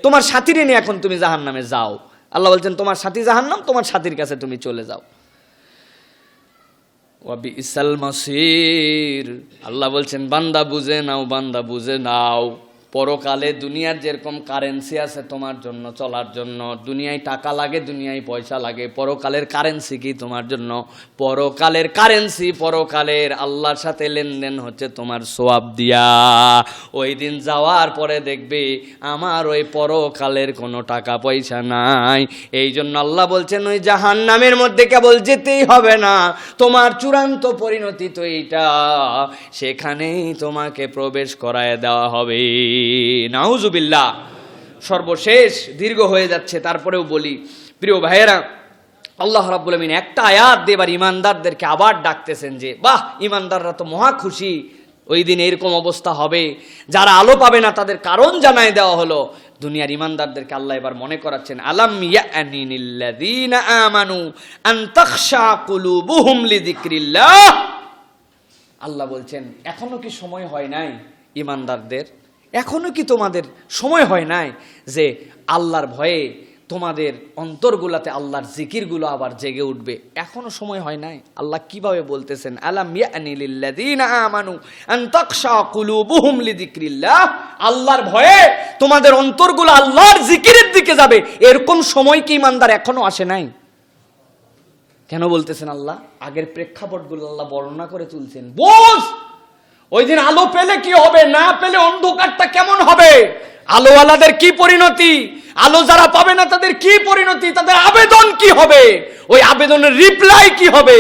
তোমার সাথীরে নিয়ে এখন তুমি জাহান্নামে যাও। আল্লাহ বলছেন তোমার সাথী জাহান্নাম, তোমার সাথীর কাছে তুমি চলে যাও। ওয়া বিসাল মাসির, আল্লাহ বলছেন বান্দা বুঝে নাও, বান্দা বুঝে নাও। পরকালে দুনিয়ার যেরকম কারেন্সি আছে তোমার জন্য চলার জন্য, দুনিয়ায় টাকা লাগে, দুনিয়ায় পয়সা লাগে, পরকালের কারেন্সি কি তোমার জন্য? পরকালের কারেন্সি, পরকালের আল্লাহর সাথে লেনদেন হচ্ছে তোমার সওয়াব দিয়া। ওই দিন যাওয়ার পরে দেখবে আমার ওই পরকালের কোনো টাকা পয়সা নাই। এই জন্য আল্লাহ বলছেন ওই জাহান্নামের মধ্যে কেবল যেতেই হবে না, তোমার চূড়ান্ত পরিণতি তো এইটা, সেখানেই তোমাকে প্রবেশ করায় দেওয়া হবে। নাউজুবিল্লাহ। সর্বশেষ দীর্ঘ হয়ে যাচ্ছে, তারপরেও বলি প্রিয় ভাইয়েরা, আল্লাহ রাব্বুল আমিন একটা আয়াত দিয়ে এবার ইমানদারদেরকে আবার ডাকতেছেন যে বাহ, ইমানদাররা তো মহা খুশি, ওই দিন এরকম অবস্থা হবে। যারা আলো পাবে না তাদের কারণ জানায় দেওয়া হলো। দুনিয়ার ইমানদারদেরকে আল্লাহ এবার মনে করাচ্ছেন, আলাম ইয়ানিনিল্লাযীনা আমানু আন তাখশা কুলুবুহুম লিযিকরিল্লাহ। আল্লাহ বলছেন এখনো কি সময় হয় নাই ইমানদারদের? এখনো কি তোমাদের সময় হয় নাই যে আল্লাহর ভয়ে তোমাদের অন্তরগুলাতে আল্লাহর জিকিরগুলো আবার জেগে উঠবে? এখনো সময় হয় নাই। আল্লাহ কিভাবে বলতেছেন আলাম ইয়ানি লিল্লাযীনা আমানু আন তাখশা কুলুবুহুম লিযিকরিল্লাহ, আল্লাহর ভয়ে তোমাদের অন্তরগুলো আল্লাহর জিকিরের দিকে যাবে, এরকম সময় কি ইমানদার এখনো আসে নাই? কেন বলতেছেন আল্লাহ? আগের প্রেক্ষাপটগুলো আল্লাহ বর্ণনা করে তুলছেন। বোঝ, ওই দিন আলো পেলে কি হবে, না পেলে অন্ধকারটা কেমন হবে, আলোওয়ালাদের কি পরিণতি, আলো যারা পাবে না তাদের কি পরিণতি, তাদের আবেদন কি হবে, ওই আবেদনের রিপ্লাই কি হবে।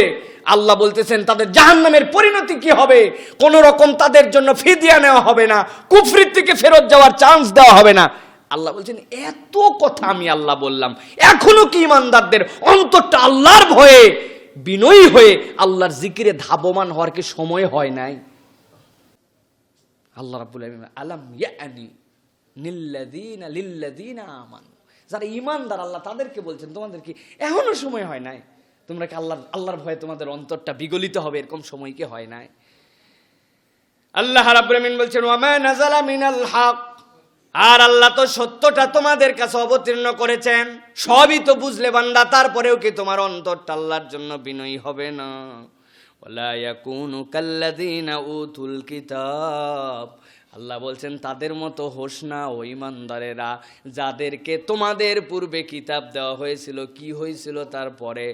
আল্লাহ বলতেছেন তাদের জাহান্নামের পরিণতি কি হবে। কোন রকম তাদের জন্য ফিদিয়া নেওয়া হবে না, কুফরির থেকে ফেরত যাওয়ার চান্স দেওয়া হবে না। আল্লাহ বলছেন এত কথা আমি আল্লাহ বললাম, এখনো কি ইমানদারদের অন্তরটা আল্লাহর ভয়ে বিনয়ী হয়ে আল্লাহর জিকিরে ধাবমান হওয়ার কি সময় হয় নাই? আল্লাহ রাব্বুল আলামিন আলাম ইয়ানি লিল্লাযীনা আমানু, যারা ঈমানদার আল্লাহ তাদেরকে বলছেন তোমাদের কি এখনো সময় হয় নাই? তোমরা কি আল্লাহর ভয়ে তোমাদের অন্তরটা বিগলিত হবে, এরকম সময় কি হয় নাই? আল্লাহ রাব্বুল আলামিন বলছেন ওয়া মা নাযালা মিনাল হক, আর আল্লাহ তো সত্যটা তোমাদের কাছে অবতীর্ণ করেছেন, সবই তো বুঝলে বান্দা, তারপরেও কি তোমার অন্তরটা আল্লাহর জন্য বিনয়ী হবে না? ওয়ালা ইয়াকুনু কাল্লাযীনা উতুল কিতাব, আল্লাহ বলছেন তাদের মতো হোস না ও ঈমানদারেরা যাদেরকে তোমাদের পূর্বে কিতাব দেওয়া হয়েছিল। কি হয়েছিল তারপরে?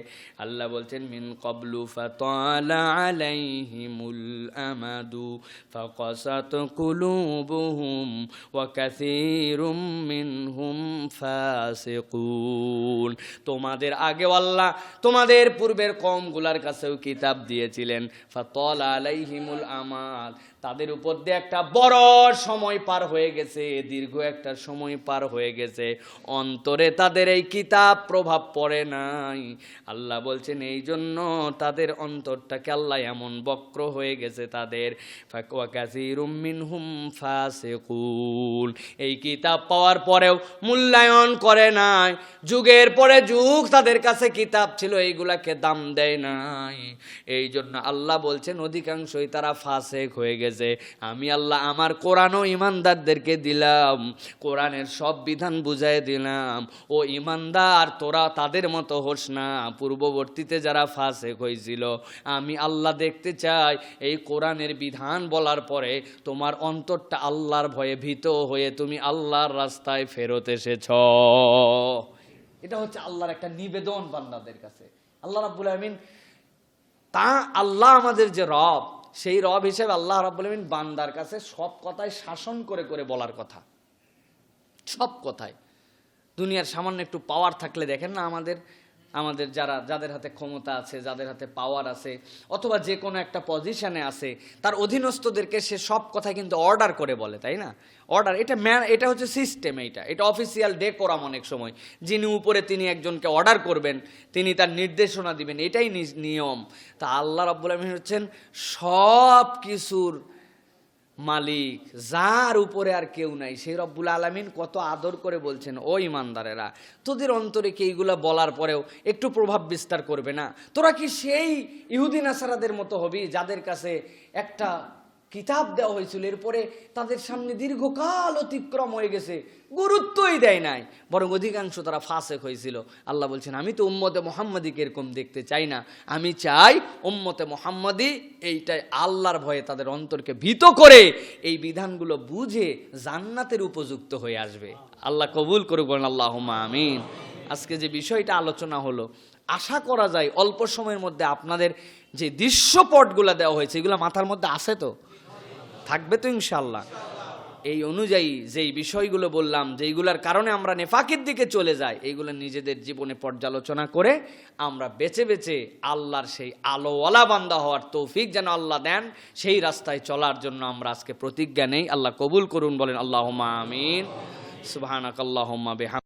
আল্লাহ বলছেন মিন ক্বাবলু ফাতালা আলাইহিমুল আমাদু ফাকাসাত কুলুবুহুম ওয়া কাসীরুম মিনহুম ফাসিকুন। তোমাদের আগে আল্লাহ তোমাদের পূর্বের কওমগুলোর কাছেও কিতাব দিয়েছিলেন। ফাতালা আলাইহিমুল আমাদ, তাদের উপর দিয়ে একটা বড় সময় পার হয়ে গেছে, দীর্ঘ একটা সময় পার হয়ে গেছে, অন্তরে তাদের এই কিতাব প্রভাব পড়ে নাই। আল্লাহ বলছেন এই জন্য তাদের অন্তরটাকে আল্লাহ এমন বক্র হয়ে গেছে তাদের। ওয়া কাসীরুম মিনহুম ফাসিকুন, এই কিতাব পাওয়ার পরেও মূল্যায়ন করে নাই, যুগের পরে যুগ তাদের কাছে কিতাব ছিল, এইগুলাকে দাম দেয় নাই। এই জন্য আল্লাহ বলছেন অধিকাংশই তারা ফাসেক হয়ে গেছে। আমি আল্লাহ আমার কোরআনও ইমানদারদেরকে দিলাম, কোরআনের সব বিধান বুঝাই দিলাম। ও ইমানদার, তোরা তাদের মতো হোস না পূর্ববর্তীতে যারা ফাসেক হয়েছিল। আমি আল্লাহ দেখতে চাই এই কোরআনের বিধান বলার পরে তোমার অন্তরটা আল্লাহর ভয়ে ভীত হয়ে তুমি আল্লাহর রাস্তায় ফেরত এসেছ। এটা হচ্ছে আল্লাহর একটা নিবেদন বান্দাদের কাছে। আল্লাহ রাব্বুল আলামিন তা আল্লাহ আমাদের যে রব, সেই রব হিসেবে আল্লাহ রাব্বুল আলামিন বান্দার কাছে সব কথাই শাসন করে করে বলার কথা, সব কথাই। দুনিয়ার সামান্য একটু পাওয়ার থাকলে দেখেন না, আমাদের যাদের হাতে ক্ষমতা আছে, যাদের হাতে পাওয়ার আছে, অথবা যে কোনো একটা পজিশনে আছে, তার অধীনস্থদেরকে সে সব কথা কিন্তু অর্ডার করে বলে, তাই না? অর্ডার, এটা হচ্ছে সিস্টেম, এটা অফিসিয়াল ডেকোরাম। অনেক সময় যিনি উপরে তিনি একজনকে অর্ডার করবেন, তিনি তার নির্দেশনা দিবেন, এটাই নিয়ম। তা আল্লাহ রাব্বুল আলামিন হচ্ছেন সব কিছুর মালিক, যার উপরে আর কেউ নাই। সেই রব্বুল আলামিন কত আদর করে বলছেন ও ইমানদারেরা, তোদের অন্তরে কি এইগুলা বলার পরেও একটু প্রভাব বিস্তার করবে না? তোরা কি সেই ইহুদি নাসারাদের মতো হবি যাদের কাছে একটা কিতাব দেওয়া হয়েছিল, এরপরে তাদের সামনে দীর্ঘকাল অতিক্রম হয়ে গেছে, গুরুত্বই দেয় নাই, বরং অধিকাংশ তারা ফাসেক হয়েছিল। আল্লাহ বলছেন আমি তো উম্মতে মুহাম্মাদীকে এরকম দেখতে চাই না, আমি চাই উম্মতে মুহাম্মাদী এইটাই আল্লাহর ভয়ে তাদের অন্তরকে ভীত করে এই বিধানগুলো বুঝে জান্নাতের উপযুক্ত হয়ে আসবে। আল্লাহ কবুল করুক, বলেন আল্লাহুম্মা আমিন। আজকে যে বিষয়টা আলোচনা হলো, আশা করা যায় অল্প সময়ের মধ্যে আপনাদের যে দৃশ্যপটগুলো দেওয়া হয়েছে এগুলো মাথার মধ্যে আসে, তো থাকবে তো ইনশাআল্লাহ। এই অনুযায়ী যেই বিষয়গুলো বললাম, যেইগুলোর কারণে আমরা নেফাকের দিকে চলে যাই, এইগুলো নিজেদের জীবনে পর্যালোচনা করে আমরা বেছে বেছে আল্লাহর সেই আলোওয়ালা বান্দা হওয়ার তৌফিক যেন আল্লাহ দেন, সেই রাস্তায় চলার জন্য আমরা আজকে প্রতিজ্ঞা নেই। আল্লাহ কবুল করুন, বলেন আল্লাহুম্মা আমিন। সুবহানাকাল্লাহুম্মা বিহামদিকা।